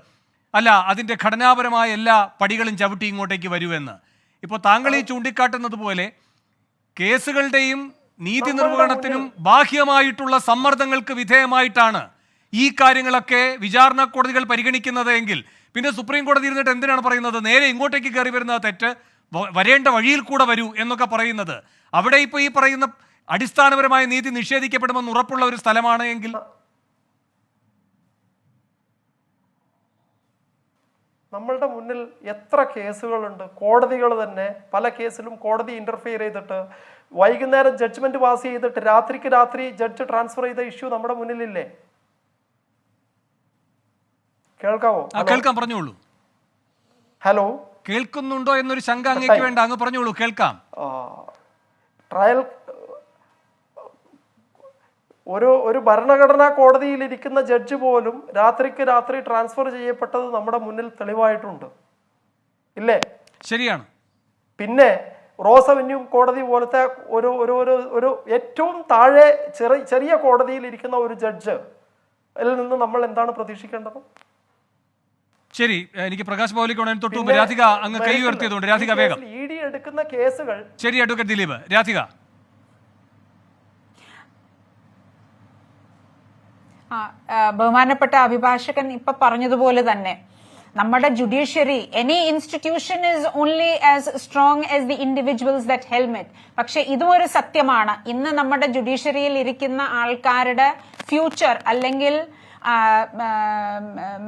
അല്ല, അതിൻ്റെ ഘടനാപരമായ എല്ലാ പടികളും ചവിട്ടി ഇങ്ങോട്ടേക്ക് വരുമെന്ന്. ഇപ്പോൾ താങ്കൾ ഈ ചൂണ്ടിക്കാട്ടുന്നത് പോലെ കേസുകളുടെയും നീതി നിർവഹണത്തിനും ബാഹ്യമായിട്ടുള്ള സമ്മർദ്ദങ്ങൾക്ക് വിധേയമായിട്ടാണ് ഈ കാര്യങ്ങളൊക്കെ വിചാരണ കോടതികൾ പരിഗണിക്കുന്നത് എങ്കിൽ പിന്നെ സുപ്രീം കോടതി ഇരുന്നിട്ട് എന്തിനാണ് പറയുന്നത് നേരെ ഇങ്ങോട്ടേക്ക് കയറി വരുന്നത് തെറ്റ്, വരേണ്ട വഴിയിൽ കൂടെ വരൂ എന്നൊക്കെ പറയുന്നത്? അവിടെ ഇപ്പോൾ ഈ പറയുന്ന അടിസ്ഥാനപരമായ നീതി നിഷേധിക്കപ്പെടുമെന്ന് ഉറപ്പുള്ള ഒരു സ്ഥലമാണ് എങ്കിൽ നമ്മളുടെ മുന്നിൽ എത്ര കേസുകളുണ്ട്. കോടതികൾ തന്നെ പല കേസിലും കോടതി ഇന്റർഫിയർ ചെയ്തിട്ട് വൈകുന്നേരം ജഡ്ജ്മെന്റ് പാസ് ചെയ്തിട്ട് രാത്രിക്ക് രാത്രി ജഡ്ജ് ട്രാൻസ്ഫർ ചെയ്ത ഇഷ്യൂ നമ്മുടെ മുന്നിലില്ലേ? കേൾക്കാവോ? കേൾക്കാം, പറഞ്ഞോളൂ. ഹലോ, കേൾക്കുന്നുണ്ടോ എന്നൊരു ശങ്ക അങ്ങേക്ക് വേണ്ട, അങ്ങ് പറഞ്ഞോളൂ, കേൾക്കാം. ട്രയൽ ഒരു ഭരണഘടനാ കോടതിയിൽ ഇരിക്കുന്ന ജഡ്ജ് പോലും രാത്രിക്ക് രാത്രി ട്രാൻസ്ഫർ ചെയ്യപ്പെട്ടത് നമ്മുടെ മുന്നിൽ തെളിവായിട്ടുണ്ട്, ഇല്ലേ? ശരിയാണ്. പിന്നെ റോസ് അവന്യൂ കോടതി പോലത്തെ ഒരു ഏറ്റവും താഴെ ചെറിയ കോടതിയിൽ ഇരിക്കുന്ന ഒരു ജഡ്ജ് നിന്ന് നമ്മൾ എന്താണ് പ്രതീക്ഷിക്കേണ്ടത്? ശരി, എനിക്ക് പ്രകാശ് മൗലിക് തൊട്ടു രാധിക അങ്ങ് കൈ ഉയർത്തിയതുകൊണ്ട് രാധിക വേഗം. ED എടുക്കുന്ന കേസുകൾ. ശരി അഡ്വക്കേറ്റ് ദിലീപ്. രാധിക. ബഹുമാനപ്പെട്ട അഭിഭാഷകൻ ഇപ്പൊ പറഞ്ഞതുപോലെ തന്നെ നമ്മുടെ judiciary, any institution is only as strong as the individuals that help it. പക്ഷെ ഇതും ഒരു സത്യമാണ്. ഇന്ന് നമ്മുടെ ജുഡീഷ്യറിയിൽ ഇരിക്കുന്ന ആൾക്കാരുടെ ഫ്യൂച്ചർ അല്ലെങ്കിൽ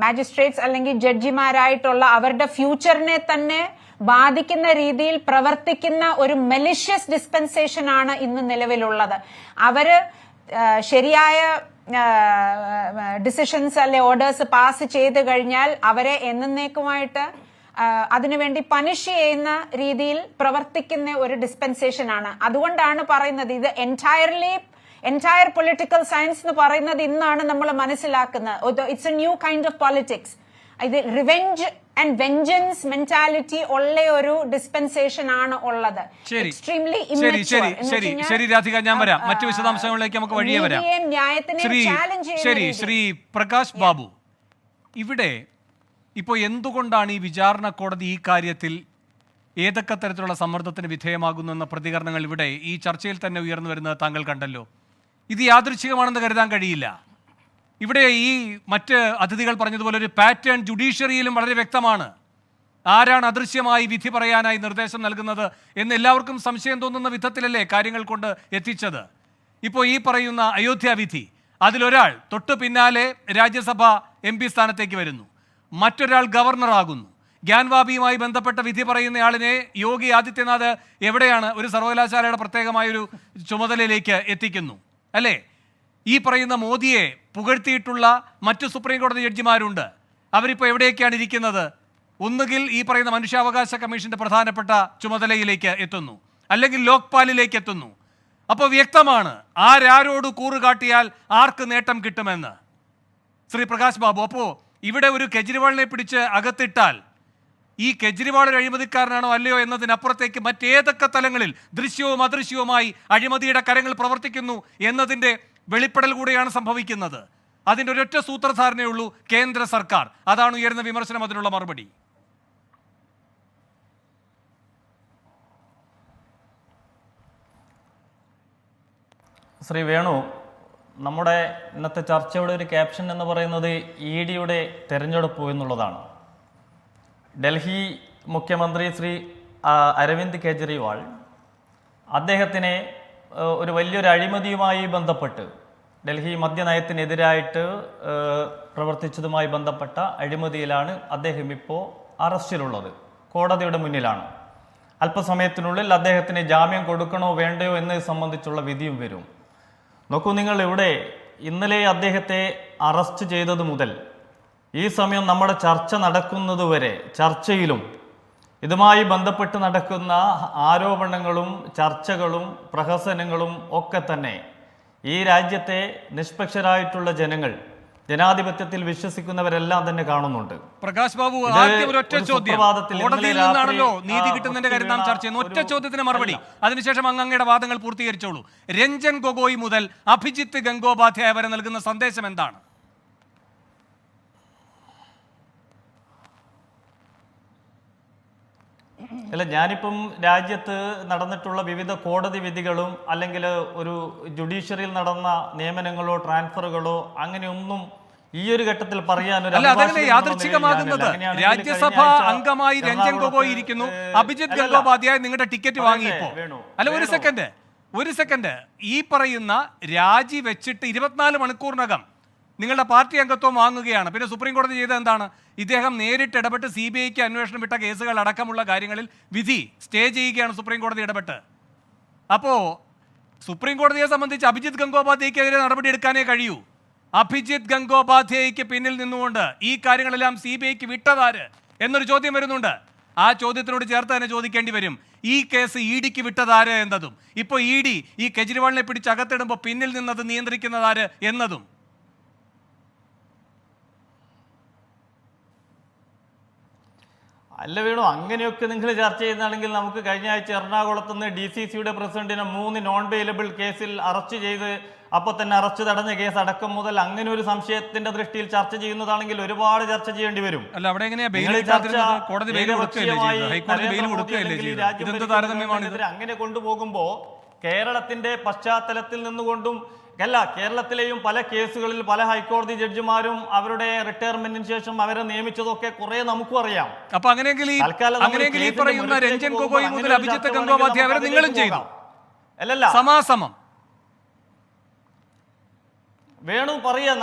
മാജിസ്ട്രേറ്റ്സ് അല്ലെങ്കിൽ ജഡ്ജിമാരായിട്ടുള്ള അവരുടെ ഫ്യൂച്ചറിനെ തന്നെ ബാധിക്കുന്ന രീതിയിൽ പ്രവർത്തിക്കുന്ന ഒരു മെലിഷ്യസ് ഡിസ്പെൻസേഷൻ ആണ് ഇന്ന് നിലവിലുള്ളത്. അവര് ശരിയായ ഡിസിഷൻസ് അല്ലെ ഓർഡേഴ്സ് പാസ് ചെയ്ത് കഴിഞ്ഞാൽ അവരെ എന്നേക്കുമായിട്ട് അതിനുവേണ്ടി പണിഷ് ചെയ്യുന്ന രീതിയിൽ പ്രവർത്തിക്കുന്ന ഒരു ഡിസ്പെൻസേഷൻ ആണ്. അതുകൊണ്ടാണ് പറയുന്നത് ഇത് എൻറ്റയർ പൊളിറ്റിക്കൽ സയൻസ് എന്ന് പറയുന്നത് ഇന്നാണ് നമ്മൾ മനസ്സിലാക്കുന്നത്. It's A new kind of politics. ഇത് റിവെഞ്ച് ആൻഡ് വെഞ്ചൻസ് മെന്റാലിറ്റി ഉള്ള ഒരു ഡിസ്പെൻസേഷൻ ആണ് ഉള്ളത്. എക്സ്ട്രീംലി ശരി രാധിക, ഞാൻ വരാം മറ്റു വിശദാംശങ്ങളിലേക്ക് നമുക്ക് വഴിയേ വരാം. ശ്രീ പ്രകാശ് ബാബു, ഇവിടെ ഇപ്പോൾ എന്തുകൊണ്ടാണ് ഈ വിചാരണ കോടതി ഈ കാര്യത്തിൽ ഏതൊക്കെ തരത്തിലുള്ള സമ്മർദ്ദത്തിന് വിധേയമാകുന്നു എന്ന പ്രതികരണങ്ങൾ ഇവിടെ ഈ ചർച്ചയിൽ തന്നെ ഉയർന്നു വരുന്നത് താങ്കൾ കണ്ടല്ലോ. ഇത് യാദൃച്ഛികമാണെന്ന് കരുതാൻ കഴിയില്ല. ഇവിടെ ഈ മറ്റ് അതിഥികൾ പറഞ്ഞതുപോലെ ഒരു പാറ്റേൺ ജുഡീഷ്യറിയിലും വളരെ വ്യക്തമാണ്. ആരാണ് അദൃശ്യമായി വിധി പറയാനായി നിർദ്ദേശം നൽകുന്നത് എന്ന് എല്ലാവർക്കും സംശയം തോന്നുന്ന വിധത്തിലല്ലേ കാര്യങ്ങൾ കൊണ്ട് എത്തിച്ചത്. ഇപ്പോൾ ഈ പറയുന്ന അയോധ്യ വിധി, അതിലൊരാൾ തൊട്ടു പിന്നാലെ രാജ്യസഭ MP സ്ഥാനത്തേക്ക് വരുന്നു, മറ്റൊരാൾ ഗവർണറാകുന്നു. ഗ്യാൻവാബിയുമായി ബന്ധപ്പെട്ട വിധി പറയുന്നയാളിനെ യോഗി ആദിത്യനാഥ് എവിടെയാണ് ഒരു സർവകലാശാലയുടെ പ്രത്യേകമായൊരു ചുമതലയിലേക്ക് എത്തിക്കുന്നു അല്ലേ? ഈ പറയുന്ന മോദിയെ പുകഴ്ത്തിയിട്ടുള്ള മറ്റു സുപ്രീം കോടതി ജഡ്ജിമാരുണ്ട്. അവരിപ്പോൾ എവിടെയൊക്കെയാണ് ഇരിക്കുന്നത്? ഒന്നുകിൽ ഈ പറയുന്ന മനുഷ്യാവകാശ കമ്മീഷന്റെ പ്രധാനപ്പെട്ട ചുമതലയിലേക്ക് എത്തുന്നു, അല്ലെങ്കിൽ ലോക്പാലിലേക്ക് എത്തുന്നു. അപ്പോൾ വ്യക്തമാണ് ആരോട് കൂറ് കാട്ടിയാൽ ആർക്ക് നേട്ടം കിട്ടുമെന്ന്. ശ്രീ പ്രകാശ് ബാബു, അപ്പോൾ ഇവിടെ ഒരു കെജ്രിവാളിനെ പിടിച്ച് അകത്തിട്ടാൽ ഈ കെജ്രിവാൾ ഒരു അഴിമതിക്കാരനാണോ അല്ലയോ എന്നതിനപ്പുറത്തേക്ക് മറ്റേതൊക്കെ തലങ്ങളിൽ ദൃശ്യവും അദൃശ്യവുമായി അഴിമതിയുടെ കരങ്ങൾ പ്രവർത്തിക്കുന്നു എന്നതിൻ്റെ വെളിപ്പെടൽ കൂടെയാണ് സംഭവിക്കുന്നത്. അതിൻ്റെ ഒരൊറ്റ സൂത്രധാരണയുള്ളൂ, കേന്ദ്ര സർക്കാർ. അതാണ് ഉയർന്ന വിമർശനം, അതിനുള്ള മറുപടി. ശ്രീ വേണു, നമ്മുടെ ഇന്നത്തെ ചർച്ചയുടെ ഒരു ക്യാപ്ഷൻ എന്ന് പറയുന്നത് EDയുടെ തെരഞ്ഞെടുപ്പ് എന്നുള്ളതാണ്. ഡൽഹി മുഖ്യമന്ത്രി ശ്രീ അരവിന്ദ് കെജ്രിവാൾ അദ്ദേഹത്തിനെ ഒരു വലിയൊരു അഴിമതിയുമായി ബന്ധപ്പെട്ട് ഡൽഹി മദ്യനയത്തിനെതിരായിട്ട് പ്രവർത്തിച്ചതുമായി ബന്ധപ്പെട്ട അഴിമതിയിലാണ് അദ്ദേഹം ഇപ്പോൾ അറസ്റ്റിലുള്ളത്, കോടതിയുടെ മുന്നിലാണ്. അല്പസമയത്തിനുള്ളിൽ അദ്ദേഹത്തിന് ജാമ്യം കൊടുക്കണോ വേണ്ടയോ എന്നത് സംബന്ധിച്ചുള്ള വിധിയും വരും. നോക്കൂ, നിങ്ങൾ ഇവിടെ ഇന്നലെ അദ്ദേഹത്തെ അറസ്റ്റ് ചെയ്തത് മുതൽ ഈ സമയം നമ്മുടെ ചർച്ച നടക്കുന്നതുവരെ ചർച്ചയിലും ഇതുമായി ബന്ധപ്പെട്ട് നടക്കുന്ന ആരോപണങ്ങളും ചർച്ചകളും പ്രഹസനങ്ങളും ഒക്കെ തന്നെ ഈ രാജ്യത്തെ നിഷ്പക്ഷരായിട്ടുള്ള ജനങ്ങൾ, ജനാധിപത്യത്തിൽ വിശ്വസിക്കുന്നവരെല്ലാം തന്നെ കാണുന്നുണ്ട്. പ്രകാശ് ബാബു, ആദ്യം ഒരൊറ്റ ചോദ്യം. കോടതിയിൽ നിന്നാണല്ലോ നീതി കിട്ടുന്നതിന്റെ കാര്യം നാം ചർച്ച ചെയ്യുന്നു. ഒറ്റ ചോദ്യത്തിന് മറുപടി, അതിനുശേഷം അങ്ങയുടെ വാദങ്ങൾ പൂർത്തീകരിച്ചോളൂ. രഞ്ജൻ ഗൊഗോയ് മുതൽ അഭിജിത്ത് ഗംഗോപാധ്യായ വരെ നൽകുന്ന സന്ദേശം എന്താണ്? അല്ല, ഞാനിപ്പം രാജ്യത്ത് നടന്നിട്ടുള്ള വിവിധ കോടതി വിധികളും അല്ലെങ്കിൽ ഒരു ജുഡീഷ്യറിയിൽ നടന്ന നിയമനങ്ങളോ ട്രാൻസ്ഫറുകളോ അങ്ങനെയൊന്നും ഈ ഒരു ഘട്ടത്തിൽ പറയാൻ യാദൃച്ഛികമാകുന്നത്. രാജ്യസഭ അംഗമായി രഞ്ജൻ ഗൊഗോയ് ഇരിക്കുന്നു, അഭിജിത്ത് ഗംഗോപാധ്യായ നിങ്ങളുടെ ടിക്കറ്റ് വാങ്ങിയപ്പോ. അല്ല, ഒരു സെക്കൻഡ് ഈ പറയുന്ന രാജി വെച്ചിട്ട് 24 മണിക്കൂറിനകം നിങ്ങളുടെ പാർട്ടി അംഗത്വം വാങ്ങുകയാണ്. പിന്നെ സുപ്രീം കോടതി ചെയ്തത് എന്താണ്? ഇദ്ദേഹം നേരിട്ട് ഇടപെട്ട് CBIക്ക് അന്വേഷണം വിട്ട കേസുകൾ അടക്കമുള്ള കാര്യങ്ങളിൽ വിധി സ്റ്റേ ചെയ്യുകയാണ് സുപ്രീം കോടതി ഇടപെട്ട്. അപ്പോൾ സുപ്രീം കോടതിയെ സംബന്ധിച്ച് അഭിജിത്ത് ഗംഗോപാധ്യായക്കെതിരെ നടപടി എടുക്കാനേ കഴിയൂ. അഭിജിത്ത് ഗംഗോപാധ്യായക്ക് പിന്നിൽ നിന്നുകൊണ്ട് ഈ കാര്യങ്ങളെല്ലാം CBIക്ക് വിട്ടതാര് എന്നൊരു ചോദ്യം വരുന്നുണ്ട്. ആ ചോദ്യത്തിനോട് ചേർത്ത് തന്നെ ചോദിക്കേണ്ടി വരും, ഈ കേസ് EDക്ക് വിട്ടതാര് എന്നതും. ഇപ്പോൾ ED ഈ കെജ്രിവാളിനെ പിടിച്ച് അകത്തിടുമ്പോൾ പിന്നിൽ നിന്നത് നിയന്ത്രിക്കുന്നതാര് എന്നതും. അല്ല വേണു, അങ്ങനെയൊക്കെ നിങ്ങൾ ചർച്ച ചെയ്യുന്നതാണെങ്കിൽ നമുക്ക് കഴിഞ്ഞ ആഴ്ച എറണാകുളത്ത് നിന്ന് DCCയുടെ പ്രസിഡന്റിനെ 3 നോൺ ബെയിലബിൾ കേസിൽ അറസ്റ്റ് ചെയ്ത് അപ്പോൾ തന്നെ അറസ്റ്റ് തടഞ്ഞ കേസ് അടക്കം മുതൽ അങ്ങനെ ഒരു സംശയത്തിന്റെ ദൃഷ്ടിയിൽ ചർച്ച ചെയ്യുന്നതാണെങ്കിൽ ഒരുപാട് ചർച്ച ചെയ്യേണ്ടി വരും. അല്ല, അവിടെ അങ്ങനെ കൊണ്ടുപോകുമ്പോ കേരളത്തിന്റെ പശ്ചാത്തലത്തിൽ നിന്നുകൊണ്ടും കേരളത്തിലെയും പല കേസുകളിൽ പല ഹൈക്കോടതി ജഡ്ജിമാരും അവരുടെ റിട്ടയർമെന്റിന് ശേഷം അവരെ നിയമിച്ചതൊക്കെ കുറെ നമുക്കും അറിയാം. അപ്പൊ അങ്ങനെയെങ്കിൽ ഈ പറയുന്ന രഞ്ജൻ ഗൊഗോയ് മുതൽ അഭിജിത്ത് ഗംഗോപാധ്യായ അവരെ നിങ്ങളും ചെയ്തു. അല്ലല്ല, സമാസമം വേണു പറയാ.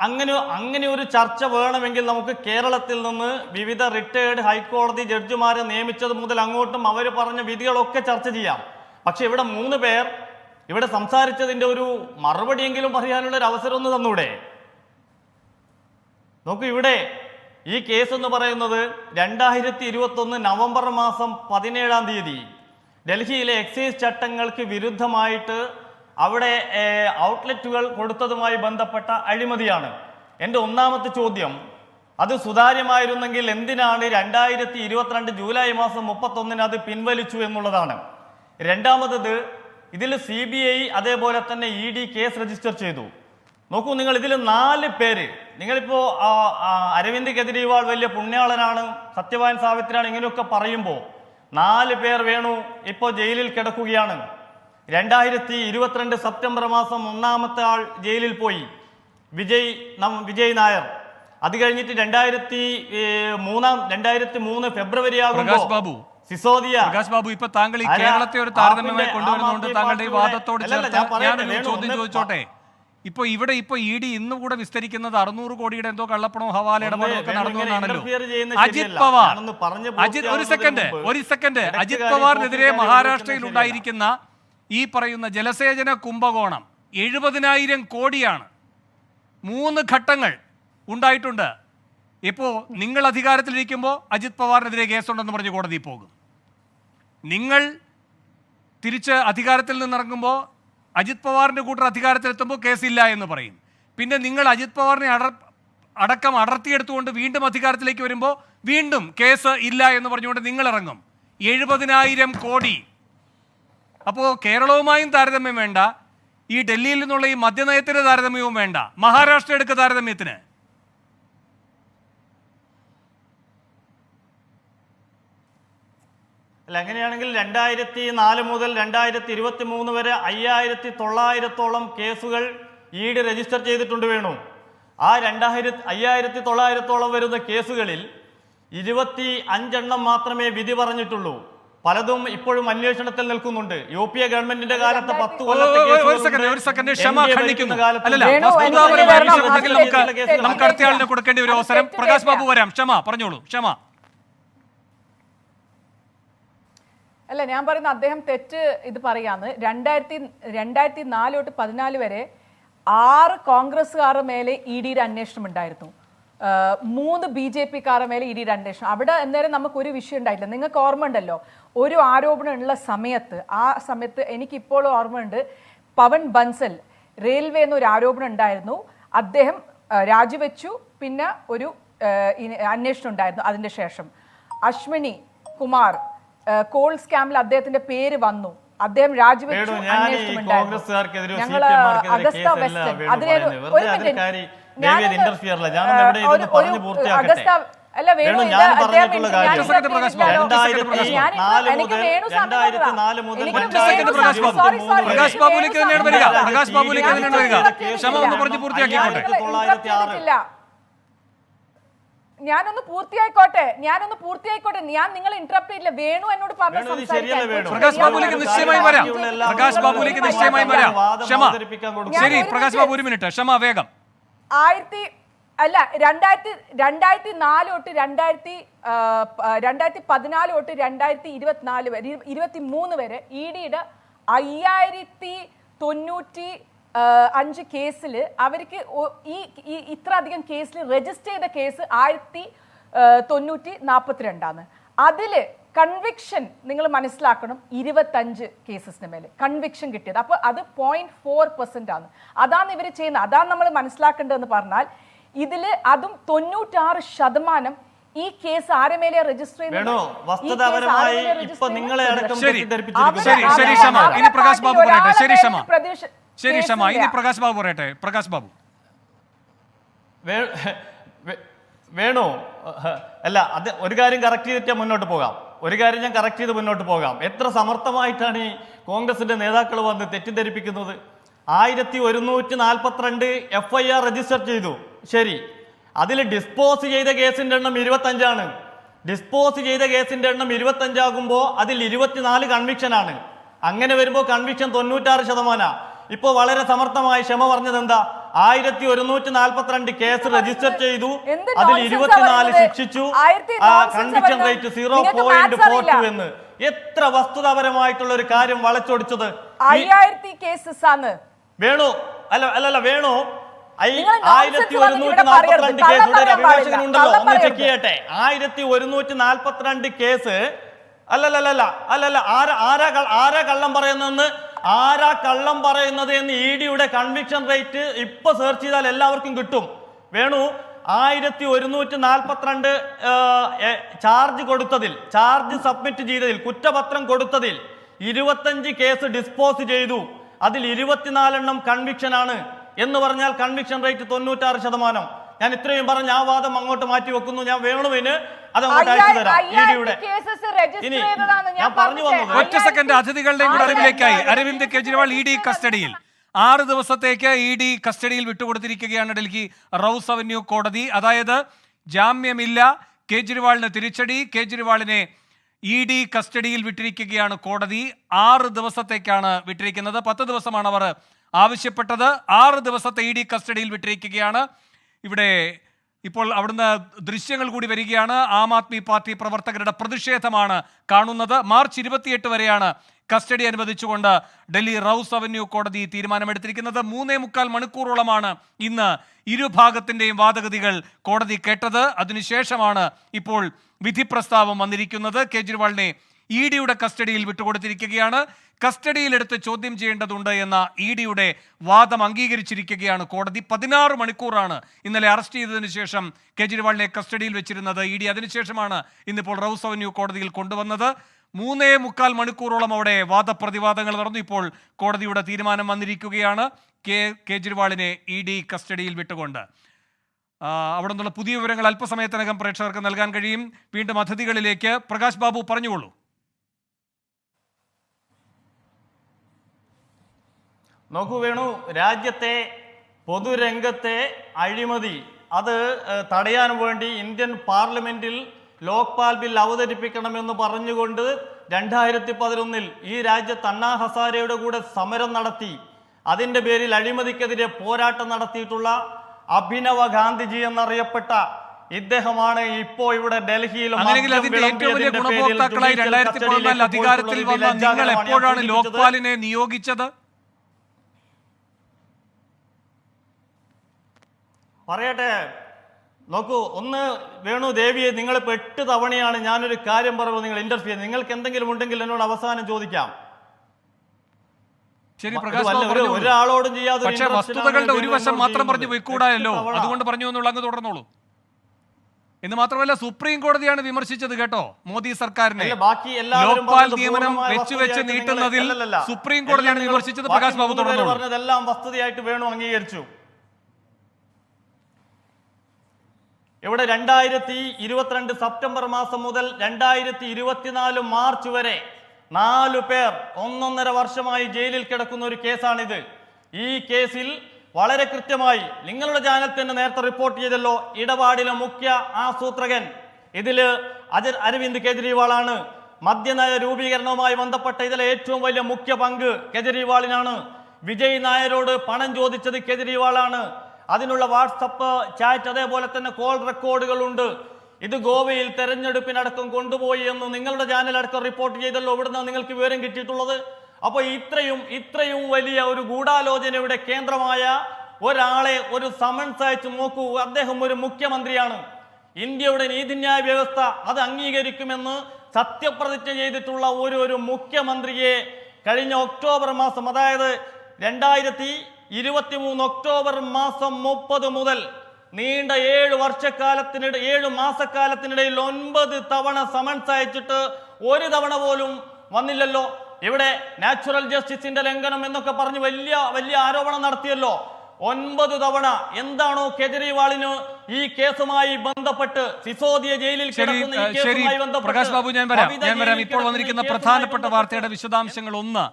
അങ്ങനെ ഒരു ചർച്ച വേണമെങ്കിൽ നമുക്ക് കേരളത്തിൽ നിന്ന് വിവിധ റിട്ടയർഡ് ഹൈക്കോടതി ജഡ്ജിമാരെ നിയമിച്ചത് മുതൽ അങ്ങോട്ടും അവർ പറഞ്ഞ വിധികളൊക്കെ ചർച്ച ചെയ്യാം. പക്ഷെ ഇവിടെ 3 പേർ ഇവിടെ സംസാരിച്ചതിന്റെ ഒരു മറുപടിയെങ്കിലും പറയാനുള്ള ഒരു അവസരം ഒന്ന് തന്നൂടെ? നോക്കൂ, ഇവിടെ ഈ കേസ് എന്ന് പറയുന്നത് 2021 നവംബർ മാസം 17-ാം തീയതി ഡൽഹിയിലെ എക്സൈസ് ചട്ടങ്ങൾക്ക് വിരുദ്ധമായിട്ട് അവിടെ ഔട്ട്ലെറ്റുകൾ കൊടുത്തതുമായി ബന്ധപ്പെട്ട അഴിമതിയാണ്. എൻ്റെ ഒന്നാമത്തെ ചോദ്യം, അത് സുതാര്യമായിരുന്നെങ്കിൽ എന്തിനാണ് 2022 ജൂലൈ മാസം 31 അത് പിൻവലിച്ചു എന്നുള്ളതാണ്. രണ്ടാമത്, ഇതിൽ CBI അതേപോലെ തന്നെ ED കേസ് രജിസ്റ്റർ ചെയ്തു. നോക്കൂ, നിങ്ങൾ ഇതിൽ 4 പേര്, നിങ്ങളിപ്പോൾ അരവിന്ദ് കെജ്രിവാൾ വലിയ പുണ്യാളനാണ്, സത്യവാൻ സാവിത്രിയാണ്, ഇങ്ങനെയൊക്കെ പറയുമ്പോൾ 4 പേർ വേണു ഇപ്പോൾ ജയിലിൽ കിടക്കുകയാണ്. 2022 സെപ്റ്റംബർ മാസം 1-ാമത്തെ ആൾ ജയിലിൽ പോയി, വിജയ് നായർ. അത് കഴിഞ്ഞിട്ട് 2003 ഫെബ്രുവരി ആകുമ്പോൾ സിസോദിയ. പ്രകാശ് ബാബു, ഇപ്പൊ താങ്കൾ ഈ കേരളത്തെ ഒരു താരതമ്യമായി കൊണ്ടുവരുന്നുണ്ട്. താങ്കളുടെ ഈ വാദത്തോട് ചേർത്ത് ഞാനൊരു ചോദ്യം ചോദിച്ചോട്ടെ. ഇപ്പൊ ED ഇന്നും കൂടെ വിസ്തരിക്കുന്നത് 600 കോടിയുടെ എന്തോ കള്ളപ്പണവും ഹവാല ഇടപാടും ഒക്കെ നടന്നു എന്നാണല്ലോ. അജിത് പവാർ, ഒരു സെക്കൻഡ് അജിത് പവാറിനെതിരെ മഹാരാഷ്ട്രയിൽ ഉണ്ടായിരിക്കുന്ന ഈ പറയുന്ന ജലസേചന കുംഭകോണം 70,000 കോടിയാണ്. 3 ഘട്ടങ്ങൾ ഉണ്ടായിട്ടുണ്ട്. ഇപ്പോൾ നിങ്ങൾ അധികാരത്തിലിരിക്കുമ്പോൾ അജിത് പവാറിനെതിരെ കേസുണ്ടെന്ന് പറഞ്ഞ് കോടതിയിൽ പോകും. നിങ്ങൾ തിരിച്ച് അധികാരത്തിൽ നിന്നിറങ്ങുമ്പോൾ അജിത് പവാറിൻ്റെ കൂട്ടർ അധികാരത്തിലെത്തുമ്പോൾ കേസില്ല എന്ന് പറയും. പിന്നെ നിങ്ങൾ അജിത് പവാറിനെ അടക്കം അടർത്തിയെടുത്തുകൊണ്ട് വീണ്ടും അധികാരത്തിലേക്ക് വരുമ്പോൾ വീണ്ടും കേസ് ഇല്ല എന്ന് പറഞ്ഞുകൊണ്ട് നിങ്ങൾ ഇറങ്ങും. 70,000 കോടി. അപ്പോൾ കേരളവുമായും താരതമ്യം വേണ്ട, ഈ ഡൽഹിയിൽ നിന്നുള്ള ഈ മദ്യനയത്തിന് താരതമ്യവും വേണ്ട, മഹാരാഷ്ട്രയുടെ താരതമ്യത്തിന്. അല്ല, അങ്ങനെയാണെങ്കിൽ 2004 മുതൽ 2023 വരെ 5,900-ഓളം കേസുകൾ ED രജിസ്റ്റർ ചെയ്തിട്ടുണ്ട് വേണു. ആ 5,900-ഓളം വരുന്ന കേസുകളിൽ 25 മാത്രമേ വിധി പറഞ്ഞിട്ടുള്ളൂ. പലതും ഇപ്പോഴും അന്വേഷണത്തിൽ നിൽക്കുന്നുണ്ട്. UPA ഗവൺമെന്റിന്റെ കാലത്ത് 10 കൊല്ലത്തെ നമുക്ക് അടുത്തയാളിനെ കൊടുക്കേണ്ട ഒരു അവസരം. പ്രകാശ് ബാബു വരാം. പറഞ്ഞോളൂ. അല്ല, ഞാൻ പറയുന്ന അദ്ദേഹം തെറ്റ് ഇത് പറയാന്ന്. 2004 തൊട്ട് 14 വരെ 6 കോൺഗ്രസ്സുകാരുടെ മേലെ EDയുടെ അന്വേഷണം ഉണ്ടായിരുന്നു. 3 BJPക്കാരുടെ മേലെ EDയുടെ അന്വേഷണം. അവിടെ അന്നേരം നമുക്കൊരു വിഷയം ഉണ്ടായിട്ടില്ല. നിങ്ങൾക്ക് ഓർമ്മ ഉണ്ടല്ലോ, ഒരു ആരോപണം ഉള്ള സമയത്ത്, ആ സമയത്ത് എനിക്കിപ്പോഴും ഓർമ്മയുണ്ട്, പവൻ ബൻസൽ റെയിൽവേ എന്നൊരു ആരോപണം ഉണ്ടായിരുന്നു. അദ്ദേഹം രാജിവെച്ചു. പിന്നെ ഒരു അന്വേഷണം ഉണ്ടായിരുന്നു. അതിൻ്റെ ശേഷം അശ്വിനി കുമാർ കോൾ സ്കാമിൽ അദ്ദേഹത്തിന്റെ പേര് വന്നു, അദ്ദേഹം രാജിവെച്ചു. അന്വേഷണം ഉണ്ടായിരുന്നു. ഞങ്ങള് അഗസ്റ്റ വെസ്റ്റൻ, അതിന് ഒരു മിനിറ്റ്, അഗസ്റ്റ അല്ല വേണു, ഇത് അദ്ദേഹം എനിക്ക് വേണു ഞാനൊന്ന് പൂർത്തിയായിക്കോട്ടെ. ഞാൻ നിങ്ങൾ ഇന്ററപ്റ്റ് ചെയ്യില്ല. വേണു എന്നോട് പറഞ്ഞു പ്രകാശ് ബാബുലേക്ക് നിശ്ചയമായി വരാം. പ്രകാശ് ബാബുലേക്ക് നിശ്ചയമായി വരാം. ശരി പ്രകാശ് ബാബു, ഒരു മിനിറ്റ് ക്ഷമ, വേഗം. 2004 തൊട്ട് 2014 തൊട്ട് 2023 വരെ EDയുടെ 5,095 കേസിൽ അവർക്ക് ഇത്ര അധികം കേസിൽ രജിസ്റ്റർ ചെയ്ത കേസ് 1,942. അതില് കൺവിക്ഷൻ നിങ്ങൾ മനസ്സിലാക്കണം, 25 കേസസിന് മേലെ കൺവിക്ഷൻ കിട്ടിയത്. അപ്പോൾ അത് 0.4% ആണ്. അതാണ് ഇവർ ചെയ്യുന്നത്. അതാണ് നമ്മൾ മനസ്സിലാക്കേണ്ടതെന്ന് പറഞ്ഞാൽ, ഇതില് അതും 96% ഈ കേസ് ആരെ മേലെ രജിസ്റ്റർ ചെയ്യുന്നത്. പ്രകാശ് ബാബു വേണു, അല്ല, അത് ഒരു കാര്യം കറക്റ്റ് ചെയ്തിട്ട് മുന്നോട്ട് പോകാം. എത്ര സമർത്ഥമായിട്ടാണ് ഈ കോൺഗ്രസിന്റെ നേതാക്കൾ വന്ന് തെറ്റിദ്ധരിപ്പിക്കുന്നത്. 1142 FIR രജിസ്റ്റർ ചെയ്തു. ശരി, അതിൽ ഡിസ്പോസ് ചെയ്ത കേസിന്റെ എണ്ണം 25 ആണ്. ഡിസ്പോസ് ചെയ്ത കേസിന്റെ എണ്ണം 25 ആകുമ്പോൾ അതിൽ 24 കൺവിക്ഷനാണ്. അങ്ങനെ വരുമ്പോൾ കൺവിക്ഷൻ 96%. ഇപ്പോൾ വളരെ സമർത്ഥമായി ക്ഷമ പറഞ്ഞത് എന്താ, 1142 കേസ് രജിസ്റ്റർ ചെയ്തു, എന്ത് അതിൽ nonsense ആ 24 പറയുന്നത്? ശിക്ഷിച്ചു, nonsense കൺവിക്ഷൻ ആ റേറ്റ് പറയുന്നത്? നിങ്ങൾക്ക് maths 0.42 അറിയില്ല. എന്ന്. എത്ര വസ്തുതാപരമായിട്ടുള്ള ഒരു കാര്യം വളച്ചൊടിച്ചത് 5000 കേസസ് ആണ്. വേണു അല്ല വേണു, നിങ്ങൾ nonsense പറഞ്ഞ് ഇവിടെ പറയരുത്. 1142 കേസ് ഇവിടെ കള്ളം പറയാൻ അഭിഭാഷകനുണ്ടല്ലോ, പാടില്ല. ഒന്ന് ചെക്ക് കള്ളം ചെയ്യട്ടെ. 1142 കേസ് അല്ലല്ല ആരാ കള്ളം പറയുന്നതെന്ന്, ആരാ കള്ളം പറയുന്നത് എന്ന് ഇഡിയുടെ കൺവിക്ഷൻ റേറ്റ് ഇപ്പൊ സെർച്ച് ചെയ്താൽ എല്ലാവർക്കും കിട്ടും. വേണു, 1142 ചാർജ് കൊടുത്തതിൽ, ചാർജ് സബ്മിറ്റ് ചെയ്തതിൽ, കുറ്റപത്രം കൊടുത്തതിൽ 25 കേസ് ഡിസ്പോസ് ചെയ്തു, അതിൽ 24 എണ്ണം കൺവിക്ഷൻ ആണ് എന്ന് പറഞ്ഞാൽ കൺവിക്ഷൻ റേറ്റ് 96%. ഞാൻ ഇത്രയും പറഞ്ഞ ആ വാദം അങ്ങോട്ട് മാറ്റി വെക്കുന്നു. ഞാൻ വേണുവിന് അതങ്ങോട്ട് അയച്ചു തരാം. ഇഡിയുടെ ഇനി ഞാൻ പറഞ്ഞു വന്നത്, ഒറ്റ സെക്കൻഡ്, അതിഥികളുടെയും കൂടെ അറിവിലേക്കായി. അരവിന്ദ് കെജ്രിവാൾ ഇ ഡി കസ്റ്റഡിയിൽ 6 ദിവസത്തേക്ക് ഇ ഡി കസ്റ്റഡിയിൽ വിട്ടുകൊടുത്തിരിക്കുകയാണ് ഡൽഹി റൌസ് അവന്യൂ കോടതി. അതായത് ജാമ്യമില്ല, കേജ്രിവാളിന് തിരിച്ചടി. കേജ്രിവാളിനെ ഇ ഡി കസ്റ്റഡിയിൽ വിട്ടിരിക്കുകയാണ് കോടതി. 6 ദിവസത്തേക്കാണ് വിട്ടിരിക്കുന്നത്. 10 ദിവസമാണ് അവർ ആവശ്യപ്പെട്ടത്. 6 ദിവസത്തെ ഇ ഡി കസ്റ്റഡിയിൽ വിട്ടിരിക്കുകയാണ്. ഇവിടെ ഇപ്പോൾ അവിടുന്ന് ദൃശ്യങ്ങൾ കൂടി വരികയാണ്. ആം ആദ്മി പാർട്ടി പ്രവർത്തകരുടെ പ്രതിഷേധമാണ് കാണുന്നത്. മാർച്ച് 28 വരെയാണ് കസ്റ്റഡി അനുവദിച്ചുകൊണ്ട് ഡൽഹി റൌസ് അവന്യൂ കോടതി തീരുമാനമെടുത്തിരിക്കുന്നത്. 3.25 മണിക്കൂറോളമാണ് ഇന്ന് ഇരുഭാഗത്തിൻ്റെയും വാദഗതികൾ കോടതി കേട്ടത്. അതിനുശേഷമാണ് ഇപ്പോൾ വിധി പ്രസ്താവം വന്നിരിക്കുന്നത്. കേജ്രിവാളിനെ ഇ ഡിയുടെ കസ്റ്റഡിയിൽ വിട്ടുകൊടുത്തിരിക്കുകയാണ്. കസ്റ്റഡിയിലെടുത്ത് ചോദ്യം ചെയ്യേണ്ടതുണ്ട് എന്ന ഇ ഡിയുടെ വാദം അംഗീകരിച്ചിരിക്കുകയാണ് കോടതി. 16 മണിക്കൂറാണ് ഇന്നലെ അറസ്റ്റ് ചെയ്തതിനു ശേഷം കേജ്രിവാളിനെ കസ്റ്റഡിയിൽ വെച്ചിരുന്നത് ഇ ഡി. അതിനുശേഷമാണ് ഇന്നിപ്പോൾ റൌസ് അവന്യൂ കോടതിയിൽ കൊണ്ടുവന്നത്. 3.25 മണിക്കൂറോളം അവിടെ വാദപ്രതിവാദങ്ങൾ നടന്നു. ഇപ്പോൾ കോടതിയുടെ തീരുമാനം വന്നിരിക്കുകയാണ്. കേജ്രിവാളിനെ ഇ ഡി കസ്റ്റഡിയിൽ വിട്ടുകൊണ്ട്. അവിടെ നിന്നുള്ള പുതിയ വിവരങ്ങൾ അല്പസമയത്തിനകം പ്രേക്ഷകർക്ക് നൽകാൻ കഴിയും. വീണ്ടും അതിഥികളിലേക്ക്. പ്രകാശ് ബാബു, പറഞ്ഞുകൊള്ളൂ. നോക്കൂ വേണു, രാജ്യത്തെ പൊതുരംഗത്തെ അഴിമതി അത് തടയാൻ വേണ്ടി ഇന്ത്യൻ പാർലമെന്റിൽ ലോക്പാൽ ബിൽ അവതരിപ്പിക്കണമെന്ന് പറഞ്ഞുകൊണ്ട് 2011 ഈ രാജ്യത്ത് അണ്ണാ ഹസാരയുടെ കൂടെ സമരം നടത്തി. അതിൻ്റെ പേരിൽ അഴിമതിക്കെതിരെ പോരാട്ടം നടത്തിയിട്ടുള്ള അഭിനവ ഗാന്ധിജി എന്നറിയപ്പെട്ട ഇദ്ദേഹമാണ് ഇപ്പോൾ ഇവിടെ ഡൽഹിയിൽ ഗുണഭോക്താക്കളായി 2014 അധികാരത്തിൽ വന്ന നിങ്ങൾ എപ്പോഴാണ് ലോക്പാലിനെ നിയോഗിച്ചത്? പറയട്ടെ, നോക്കൂ, ഒന്ന് വേണു ദേവിയെ, നിങ്ങളിപ്പോൾ 8 തവണയാണ് ഞാനൊരു കാര്യം പറയുമ്പോൾ നിങ്ങൾ ഇന്റർഫിയർ. നിങ്ങൾക്ക് എന്തെങ്കിലും ഉണ്ടെങ്കിൽ എന്നോട് അവസാനം ചോദിക്കാം. ശരി, ഒരാളോടും ചെയ്യാതെ പക്ഷേ വസ്തുതകളുടെ ഒരു വശം മാത്രം പറഞ്ഞു പോയിക്കൂടായല്ലോ, അതുകൊണ്ട് പറഞ്ഞു എന്നുള്ള അങ്ങ് തുടർന്നോളൂ. എന്ന് മാത്രമല്ല, സുപ്രീം കോടതിയാണ് വിമർശിച്ചത് കേട്ടോ മോദി സർക്കാരിനെ. ലോക്പാൽ നിയമനം വെച്ച് നീട്ടുന്നതിൽ സുപ്രീം കോടതിയാണ് വിമർശിച്ചത്. പ്രകാശ് ബാബു തുടർന്നു. പറഞ്ഞതെല്ലാം വസ്തുതയായിട്ട് വേണു അംഗീകരിച്ചു. ഇവിടെ 2022 സെപ്റ്റംബർ മാസം മുതൽ 2024 മാർച്ച് വരെ 4 പേർ 1.5 വർഷമായി ജയിലിൽ കിടക്കുന്ന ഒരു കേസാണിത്. ഈ കേസിൽ വളരെ കൃത്യമായി നിങ്ങളുടെ ചാനൽ തന്നെ നേരത്തെ റിപ്പോർട്ട് ചെയ്തല്ലോ, ഇടപാടിലെ മുഖ്യ ആസൂത്രകൻ ഇതില് അരവിന്ദ് കെജ്രിവാളാണ്. മദ്യനയ രൂപീകരണവുമായി ബന്ധപ്പെട്ട ഇതിലെ ഏറ്റവും വലിയ മുഖ്യ പങ്ക് കെജ്രിവാളിനാണ്. വിജയ് നായരോട് പണം ചോദിച്ചത് കെജ്രിവാളാണ്. അതിനുള്ള വാട്സപ്പ് ചാറ്റ്, അതേപോലെ തന്നെ കോൾ റെക്കോർഡുകളുണ്ട്. ഇത് ഗോവയിൽ തെരഞ്ഞെടുപ്പിനടക്കം കൊണ്ടുപോയി എന്ന് നിങ്ങളുടെ ചാനലടക്കം റിപ്പോർട്ട് ചെയ്തല്ലോ. ഇവിടുന്ന് നിങ്ങൾക്ക് വിവരം കിട്ടിയിട്ടുള്ളത്. അപ്പോൾ ഇത്രയും വലിയ ഒരു ഗൂഢാലോചനയുടെ കേന്ദ്രമായ ഒരാളെ ഒരു സമൻസ് അയച്ചു നോക്കൂ. അദ്ദേഹം ഒരു മുഖ്യമന്ത്രിയാണ്. ഇന്ത്യയുടെ നീതിന്യായ വ്യവസ്ഥ അത് അംഗീകരിക്കുമെന്ന് സത്യപ്രതിജ്ഞ ചെയ്തിട്ടുള്ള ഒരു മുഖ്യമന്ത്രിയെ കഴിഞ്ഞ ഒക്ടോബർ മാസം, അതായത് 2023 ഒക്ടോബർ മാസം 30 മുതൽ നീണ്ട 7 മാസക്കാലത്തിനിടയിൽ 9 തവണ സമൻസ് അയച്ചിട്ട് ഒരു തവണ പോലും വന്നില്ലല്ലോ. ഇവിടെ നാച്ചുറൽ ജസ്റ്റിസിന്റെ ലംഘനം എന്നൊക്കെ പറഞ്ഞ് വലിയ ആരോപണം നടത്തിയല്ലോ. 9 തവണ. എന്താണോ കെജ്രിവാളിന് ഈ കേസുമായി ബന്ധപ്പെട്ട് സിസോദിയ ജയിലിൽ കിടക്കുന്ന ഈ കേസുമായി ബന്ധപ്പെട്ട് പ്രകാശ് ബാബു, ഞാൻ വരാം. ഇപ്പോൾ വന്നിരിക്കുന്ന പ്രധാനപ്പെട്ട വാർത്തയുടെ വിശദാംശങ്ങൾ ഒന്ന്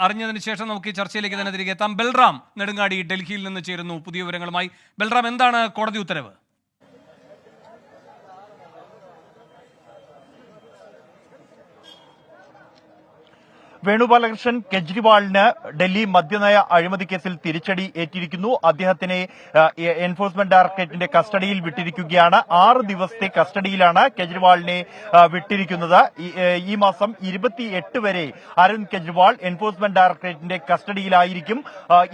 അറിഞ്ഞതിന് ശേഷം നമുക്ക് ഈ ചർച്ചയിലേക്ക് തന്നെ തിരികെ എത്താം. ബൽറാം നെടുങ്ങാടി ഡൽഹിയിൽ നിന്ന് ചേരുന്നു പുതിയ വിവരങ്ങളുമായി. ബൽറാം, എന്താണ് കോടതി ഉത്തരവ്? വേണുഗോപാലകൃഷ്ണൻ കെജ്രിവാളിന് ഡൽഹി മദ്യനയ അഴിമതി കേസിൽ തിരിച്ചടി ഏറ്റിരിക്കുന്നു. അദ്ദേഹത്തിനെ എൻഫോഴ്സ്മെന്റ് ഡയറക്ടറേറ്റിന്റെ കസ്റ്റഡിയിൽ വിട്ടിരിക്കുകയാണ്. 6 ദിവസത്തെ കസ്റ്റഡിയിലാണ് കെജ്രിവാളിനെ വിട്ടിരിക്കുന്നത്. ഈ മാസം 28 വരെ അരവിന്ദ് കെജ്രിവാൾ എൻഫോഴ്സ്മെന്റ് ഡയറക്ടറേറ്റിന്റെ കസ്റ്റഡിയിലായിരിക്കും.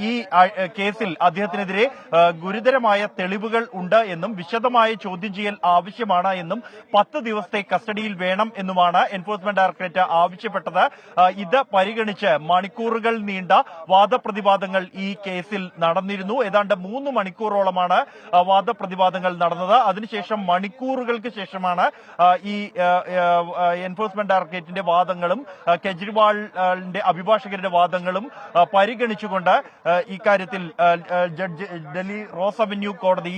ഈ കേസിൽ അദ്ദേഹത്തിനെതിരെ ഗുരുതരമായ തെളിവുകൾ ഉണ്ട് എന്നും വിശദമായ ചോദ്യം ചെയ്യൽ ആവശ്യമാണ് എന്നും 10 ദിവസത്തെ കസ്റ്റഡിയിൽ വേണം എന്നുമാണ് എൻഫോഴ്സ്മെന്റ് ഡയറക്ടറേറ്റ് ആവശ്യപ്പെട്ടത്. ഇത് പരിഗണിച്ച് മണിക്കൂറുകൾ നീണ്ട വാദപ്രതിവാദങ്ങൾ ഈ കേസിൽ നടന്നിരുന്നു. ഏതാണ്ട് 3 മണിക്കൂറോളമാണ് വാദപ്രതിവാദങ്ങൾ നടന്നത്. അതിനുശേഷം മണിക്കൂറുകൾക്ക് ശേഷമാണ് ഈ എൻഫോഴ്സ്മെന്റ് ഡയറക്ടറേറ്റിന്റെ വാദങ്ങളും കെജ്രിവാളിന്റെ അഭിഭാഷകരുടെ വാദങ്ങളും പരിഗണിച്ചുകൊണ്ട് ഇക്കാര്യത്തിൽ ഡൽഹി റോസ് അവന്യൂ കോടതി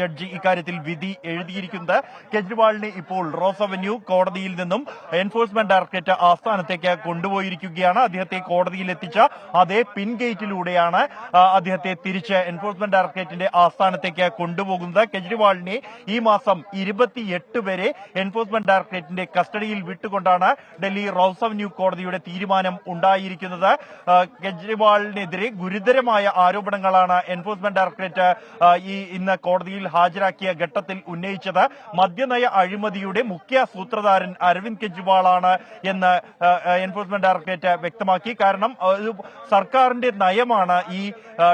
ജഡ്ജി ഇക്കാര്യത്തിൽ വിധി എഴുതിയിരിക്കുന്നത്. കെജ്രിവാളിനെ ഇപ്പോൾ റോസ് അവന്യൂ കോടതിയിൽ നിന്നും എൻഫോഴ്സ്മെന്റ് ഡയറക്ടറേറ്റ് ആസ്ഥാനത്തേക്ക് കൊണ്ടുപോയിരിക്കുകയാണ്. അദ്ദേഹത്തെ കോടതിയിൽ എത്തിച്ച അതേ പിൻ ഗേറ്റിലൂടെയാണ് അദ്ദേഹത്തെ തിരിച്ച് എൻഫോഴ്സ്മെന്റ് ഡയറക്ടറേറ്റിന്റെ ആസ്ഥാനത്തേക്ക് കൊണ്ടുപോകുന്നത്. കെജ്രിവാളിനെ ഈ മാസം 28 വരെ എൻഫോഴ്സ്മെന്റ് ഡയറക്ടറേറ്റിന്റെ കസ്റ്റഡിയിൽ വിട്ടുകൊണ്ടാണ് ഡൽഹി റോസ് അവന്യൂ കോടതിയുടെ തീരുമാനം ഉണ്ടായിരിക്കുന്നത്. കെജ്രിവാളിനെതിരെ ഗുരുതരമായ ആരോപണങ്ങളാണ് എൻഫോഴ്സ്മെന്റ് ഡയറക്ടറേറ്റ് ഇന്ന് കോടതിയിൽ ഹാജരാക്കിയ ഘട്ടത്തിൽ ഉന്നയിച്ചത്. മദ്യനയ അഴിമതിയുടെ മുഖ്യ സൂത്രധാരൻ അരവിന്ദ് കെജ്രിവാളാണ് എന്ന് എൻഫോഴ്സ്മെന്റ് ഡയറക്ടറേറ്റ് വ്യക്തമാക്കി. കാരണം സർക്കാരിന്റെ നയമാണ് ഈ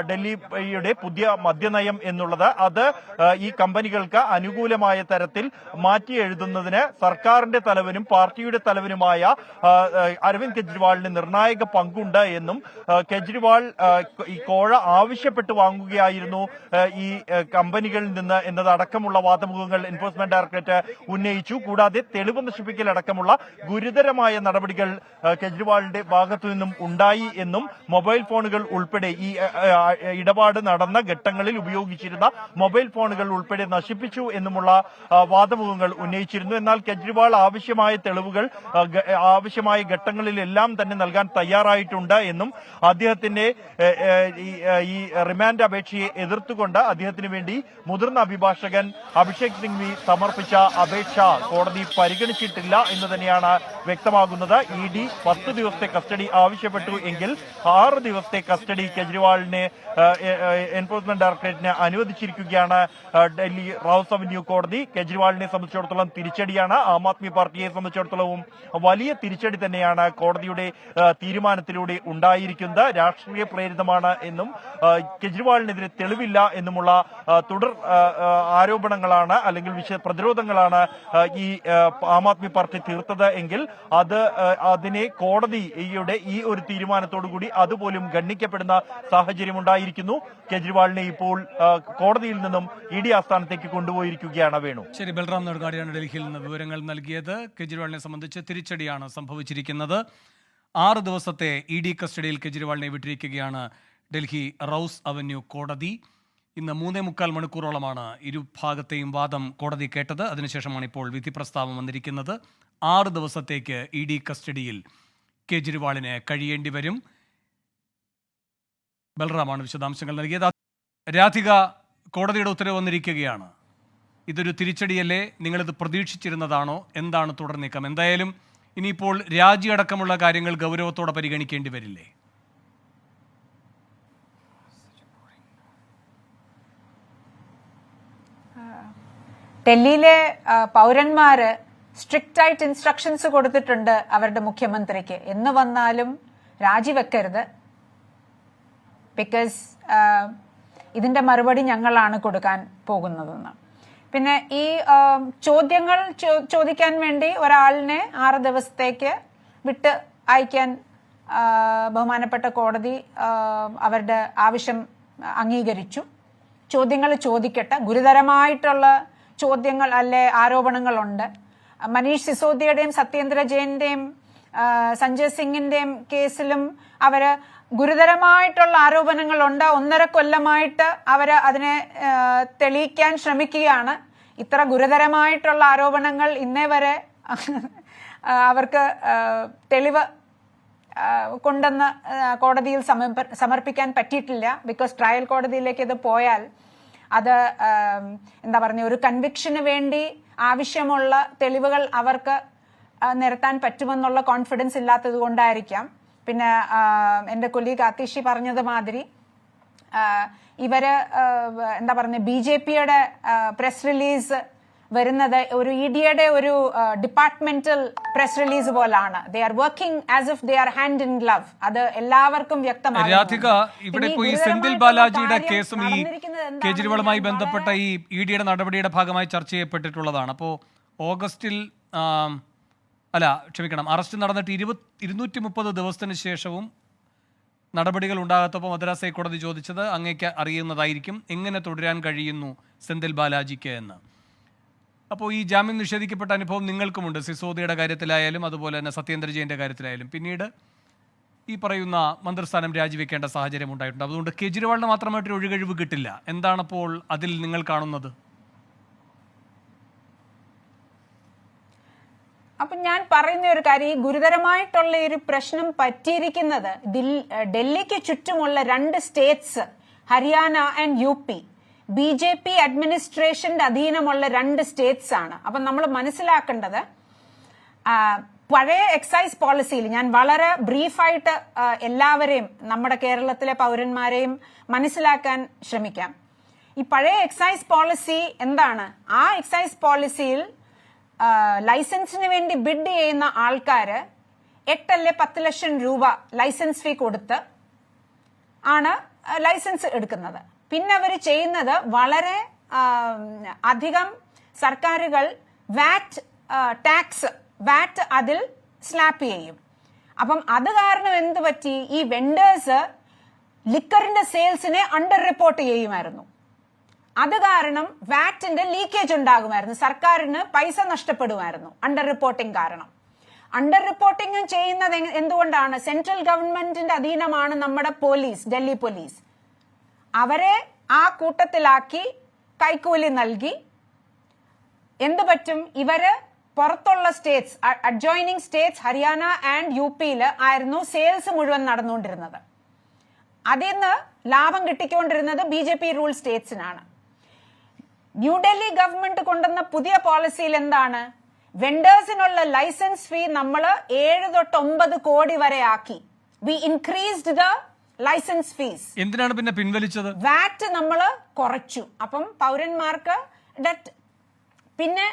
ഡൽഹിയുടെ പുതിയ മദ്യനയം എന്നുള്ളത്. അത് ഈ കമ്പനികൾക്ക് അനുകൂലമായ തരത്തിൽ മാറ്റി എഴുതുന്നതിന് സർക്കാരിന്റെ തലവനും പാർട്ടിയുടെ തലവനുമായ അരവിന്ദ് കെജ്രിവാളിന് നിർണായക പങ്കുണ്ട് എന്നും കെജ്രിവാൾ ഈ കോഴ ആവശ്യപ്പെട്ട് വാങ്ങുകയായിരുന്നു ഈ കമ്പനികളിൽ നിന്ന് എന്നതടക്കമുള്ള വാദമുഖങ്ങൾ എൻഫോഴ്സ്മെന്റ് ഡയറക്ടറേറ്റ് ഉന്നയിച്ചു. കൂടാതെ തെളിവ് നശിപ്പിക്കൽ അടക്കമുള്ള ഗുരുതരമായ നടപടികൾ കെജ്രിവാളിന്റെ ഭാഗത്തു നിന്നും ഉണ്ടായി എന്നും മൊബൈൽ ഫോണുകൾ ഉൾപ്പെടെ ഈ ഇടപാട് നടന്ന ഘട്ടങ്ങളിൽ ഉപയോഗിച്ചിരുന്ന മൊബൈൽ ഫോണുകൾ ഉൾപ്പെടെ നശിപ്പിച്ചു എന്നുമുള്ള വാദമുഖങ്ങൾ ഉന്നയിച്ചിരുന്നു. എന്നാൽ കെജ്രിവാൾ ആവശ്യമായ തെളിവുകൾ ആവശ്യമായ ഘട്ടങ്ങളിലെല്ലാം തന്നെ നൽകാൻ തയ്യാറായിട്ടുണ്ട് എന്നും അദ്ദേഹത്തിന്റെ ഈ റിമാൻഡ് അപേക്ഷയെ എതിർത്തുകൊണ്ട് അദ്ദേഹത്തിന് വേണ്ടി മുതിർന്ന അഭിഭാഷകൻ അഭിഷേക് സിംഗ്വി സമർപ്പിച്ച അപേക്ഷ കോടതി പരിഗണിച്ചിട്ടില്ല എന്ന് തന്നെയാണ് വ്യക്തമാകുന്നത്. ഇഡി 10 ദിവസത്തെ കസ്റ്റഡി ആവശ്യപ്പെട്ടു എങ്കിൽ 6 ദിവസത്തെ കസ്റ്റഡി കെജ്രിവാളിനെ എൻഫോഴ്സ്മെന്റ് ഡയറക്ടറേറ്റിന് അനുവദിച്ചിരിക്കുകയാണ് ഡൽഹി റോസ് അവന്യൂ കോടതി. കെജ്രിവാളിനെ സംബന്ധിച്ചിടത്തോളം തിരിച്ചടിയാണ്. ആം ആദ്മി പാർട്ടിയെ സംബന്ധിച്ചിടത്തോളവും വലിയ തിരിച്ചടി തന്നെയാണ് കോടതിയുടെ തീരുമാനത്തിലൂടെ ഉണ്ടായിരിക്കുന്നത്. രാഷ്ട്രീയ പ്രേരിതമാണ് എന്നും കെജ്രിവാളിനെതിരെ തെളിവില്ല എന്നുമുള്ള തുടർ ആരോപണങ്ങളാണ് അല്ലെങ്കിൽ പ്രതിരോധങ്ങളാണ് ഈ ആം ആദ്മി പാർട്ടി തീർത്തത് എങ്കിൽ അതിനെ കോടതിയുടെ ഈ ഒരു തീരുമാനത്തോടുകൂടി അതുപോലും ഗണ്ണിക്കപ്പെടുന്ന സാഹചര്യം ഉണ്ടായിരിക്കുന്നു. കെജ്രിവാളിനെ ഇപ്പോൾ കോടതിയിൽ നിന്നും ഇഡി ആസ്ഥാനത്തേക്ക് കൊണ്ടുപോയിരിക്കുകയാണ്. വേണു. ശരി, ബൽറാം നെടുങ്ങാടിയാണ് ഡൽഹിയിൽ നിന്ന് വിവരങ്ങൾ നൽകിയത്. കെജ്രിവാളിനെ സംബന്ധിച്ച് തിരിച്ചടിയാണ് സംഭവിച്ചിരിക്കുന്നത്. 6 ദിവസത്തെ ഇഡി കസ്റ്റഡിയിൽ കെജ്രിവാളിനെ വിട്ടിരിക്കുകയാണ് ഡൽഹി റോസ് അവന്യൂ കോടതി. ഇന്ന് 3.25 മണിക്കൂറോളമാണ് ഇരുഭാഗത്തെയും വാദം കോടതി കേട്ടത്. അതിനുശേഷമാണ് ഇപ്പോൾ വിധി പ്രസ്താവം വന്നിരിക്കുന്നത്. 6 ദിവസത്തേക്ക് ഇഡി കസ്റ്റഡിയിൽ കെജ്രിവാളിന് കഴിയേണ്ടി വരും. ബൽറാമാണ് വിശദാംശങ്ങൾ നൽകിയത്. രാധിക, കോടതിയുടെ ഉത്തരവ് വന്നിരിക്കുകയാണ്. ഇതൊരു തിരിച്ചടിയല്ലേ? നിങ്ങളിത് പ്രതീക്ഷിച്ചിരുന്നതാണോ? എന്താണ് തുടർ നീക്കം? എന്തായാലും ഇനിയിപ്പോൾ രാജിയടക്കമുള്ള കാര്യങ്ങൾ ഗൗരവത്തോടെ പരിഗണിക്കേണ്ടി വരില്ലേ? ഡൽഹിയിലെ പൗരന്മാര് സ്ട്രിക്റ്റ് ആയിട്ട് ഇൻസ്ട്രക്ഷൻസ് കൊടുത്തിട്ടുണ്ട് അവരുടെ മുഖ്യമന്ത്രിക്ക്. എന്ന് വന്നാലും രാജിവെക്കരുത്, ബിക്കോസ് ഇതിന്റെ മറുപടി ഞങ്ങളാണ് കൊടുക്കാൻ പോകുന്നതെന്ന്. പിന്നെ ഈ ചോദ്യങ്ങൾ ചോദിക്കാൻ വേണ്ടി ഒരാളിനെ 6 ദിവസത്തേക്ക് വിട്ട് അയക്കാൻ ബഹുമാനപ്പെട്ട കോടതി അവരുടെ ആവശ്യം അംഗീകരിച്ചു. ചോദ്യങ്ങൾ ചോദിക്കട്ടെ. ഗുരുതരമായിട്ടുള്ള ചോദ്യങ്ങൾ അല്ലെ ആരോപണങ്ങളുണ്ട്. മനീഷ് സിസോദിയുടെയും സത്യേന്ദ്ര ജെയിന്റെയും സഞ്ജയ് സിംഗിന്റെയും കേസിലും അവര് ഗുരുതരമായിട്ടുള്ള ആരോപണങ്ങളുണ്ട്. 1.5 കൊല്ലമായിട്ട് അവര് അതിനെ തെളിയിക്കാൻ ശ്രമിക്കുകയാണ്. ഇത്ര ഗുരുതരമായിട്ടുള്ള ആരോപണങ്ങൾ ഇന്നേ വരെ അവർക്ക് തെളിവ് കൊണ്ടെന്ന് കോടതിയിൽ സമർപ്പിക്കാൻ പറ്റിയിട്ടില്ല. ബിക്കോസ് ട്രയൽ കോടതിയിലേക്ക് ഇത് പോയാൽ അത് എന്താ പറയുക, ഒരു കൺവിക്ഷന് വേണ്ടി ആവശ്യമുള്ള തെളിവുകൾ അവർക്ക് നിരത്താൻ പറ്റുമെന്നുള്ള കോൺഫിഡൻസ് ഇല്ലാത്തത് കൊണ്ടായിരിക്കാം. പിന്നെ എൻ്റെ കൊല്ലീഗ് ആതിഷി പറഞ്ഞത് മാതിരി ഇവര് എന്താ പറയുന്നത് BJPയുടെ പ്രസ് റിലീസ് വരുന്നത് ഒരു EDയുടെ ഒരു ഡിപ്പാർട്ട്മെന്റൽ പ്രസ് റിലീസ് പോലാണ്. They are working as if they are hand in glove. അത് എല്ലാവർക്കും വ്യക്തമാണ്. രാധിക, ഇവിടെ ഇപ്പോൾ ഈ സെന്തിൽ ബാലാജിയുടെ കേസും ഈ കേജ്രിവാളുമായി ബന്ധപ്പെട്ട ഈ EDയുടെ നടപടിയുടെ ഭാഗമായി ചർച്ച ചെയ്യപ്പെട്ടിട്ടുള്ളതാണ്. അപ്പോൾ ഓഗസ്റ്റിൽ അറസ്റ്റ് നടന്നിട്ട് 230 ദിവസത്തിന് ശേഷവും നടപടികൾ ഉണ്ടാകാത്തപ്പോൾ മദ്രാസ് ഹൈക്കോടതി ചോദിച്ചത് അങ്ങേക്ക് അറിയുന്നതായിരിക്കും എങ്ങനെ തുടരാൻ കഴിയുന്നു സെന്തിൽ ബാലാജിക്ക് എന്ന്. അപ്പോൾ ഈ ജാമ്യം നിഷേധിക്കപ്പെട്ട അനുഭവം നിങ്ങൾക്കുമുണ്ട്, സിസോദിയുടെ കാര്യത്തിലായാലും അതുപോലെ തന്നെ സത്യേന്ദ്ര ജെയിൻ്റെ കാര്യത്തിലായാലും. പിന്നീട് ഈ പറയുന്ന മന്ത്രിസ്ഥാനം രാജിവെക്കേണ്ട സാഹചര്യം ഉണ്ടായിട്ടുണ്ട്. അതുകൊണ്ട് കേജ്രിവാളിന് മാത്രമായിട്ടൊരു ഒഴികഴിവ് കിട്ടില്ല. എന്താണപ്പോൾ അതിൽ നിങ്ങൾ കാണുന്നത്? അപ്പൊ ഞാൻ പറയുന്ന ഒരു കാര്യം, ഈ ഗുരുതരമായിട്ടുള്ള ഒരു പ്രശ്നം പറ്റിയിരിക്കുന്നത് ഡൽഹിക്ക് ചുറ്റുമുള്ള 2 States, Haryana and UP, BJP അഡ്മിനിസ്ട്രേഷന്റെ അധീനമുള്ള 2 States ആണ്. അപ്പൊ നമ്മൾ മനസ്സിലാക്കേണ്ടത്, പഴയ എക്സൈസ് പോളിസിയിൽ, ഞാൻ വളരെ ബ്രീഫായിട്ട് എല്ലാവരെയും നമ്മുടെ കേരളത്തിലെ പൗരന്മാരെയും മനസ്സിലാക്കാൻ ശ്രമിക്കാം. ഈ പഴയ എക്സൈസ് പോളിസി എന്താണ്? ആ എക്സൈസ് പോളിസിയിൽ ലൈസൻസിന് വേണ്ടി ബിഡ് ചെയ്യുന്ന ആൾക്കാര് 8 അല്ലെ 10 ലക്ഷം രൂപ ലൈസൻസ് ഫീ കൊടുത്ത് ആണ് ലൈസൻസ് എടുക്കുന്നത്. പിന്നെ അവർ ചെയ്യുന്നത് വളരെ അധികം സർക്കാരുകൾ വാറ്റ് അതിൽ സ്ലാപ്പ് ചെയ്യും. അപ്പം അത് കാരണം എന്ത് പറ്റി? ഈ വെണ്ടേഴ്സ് ലിക്കറിന്റെ സെയിൽസിനെ അണ്ടർ റിപ്പോർട്ട് ചെയ്യുമായിരുന്നു. അത് കാരണം വാറ്റിന്റെ ലീക്കേജ് ഉണ്ടാകുമായിരുന്നു, സർക്കാരിന് പൈസ നഷ്ടപ്പെടുമായിരുന്നു അണ്ടർ റിപ്പോർട്ടിംഗ് കാരണം. അണ്ടർ റിപ്പോർട്ടിംഗ് ചെയ്യുന്നത് എന്തുകൊണ്ടാണ്? സെൻട്രൽ ഗവൺമെന്റിന്റെ അധീനമാണ് നമ്മുടെ പോലീസ്, ഡൽഹി പോലീസ്. അവരെ ആ കൂട്ടത്തിലാക്കി കൈക്കൂലി നൽകി എന്ത് പറ്റും? ഇവര് പുറത്തുള്ള states, adjoining states Haryana and UPയിൽ ആയിരുന്നു സെയിൽസ് മുഴുവൻ നടന്നുകൊണ്ടിരുന്നത്. അതിൽ നിന്ന് ലാഭം കിട്ടിക്കൊണ്ടിരുന്നത് BJP റൂൾ സ്റ്റേറ്റ്സിനാണ്. ന്യൂഡൽഹി ഗവൺമെന്റ് കൊണ്ടുവന്ന പുതിയ പോളിസിയിൽ എന്താണ്? വെണ്ടേഴ്സിനുള്ള ലൈസൻസ് ഫീ നമ്മൾ 7 തൊട്ട് 9 കോടി വരെ ആക്കി. We increased the licence fees. എന്തിനാണ് പിന്നെ പിൻവലിച്ചത്? വാറ്റ് നമ്മൾ കുറച്ചു. അപ്പം പൗരന്മാർക്ക് പിന്നെ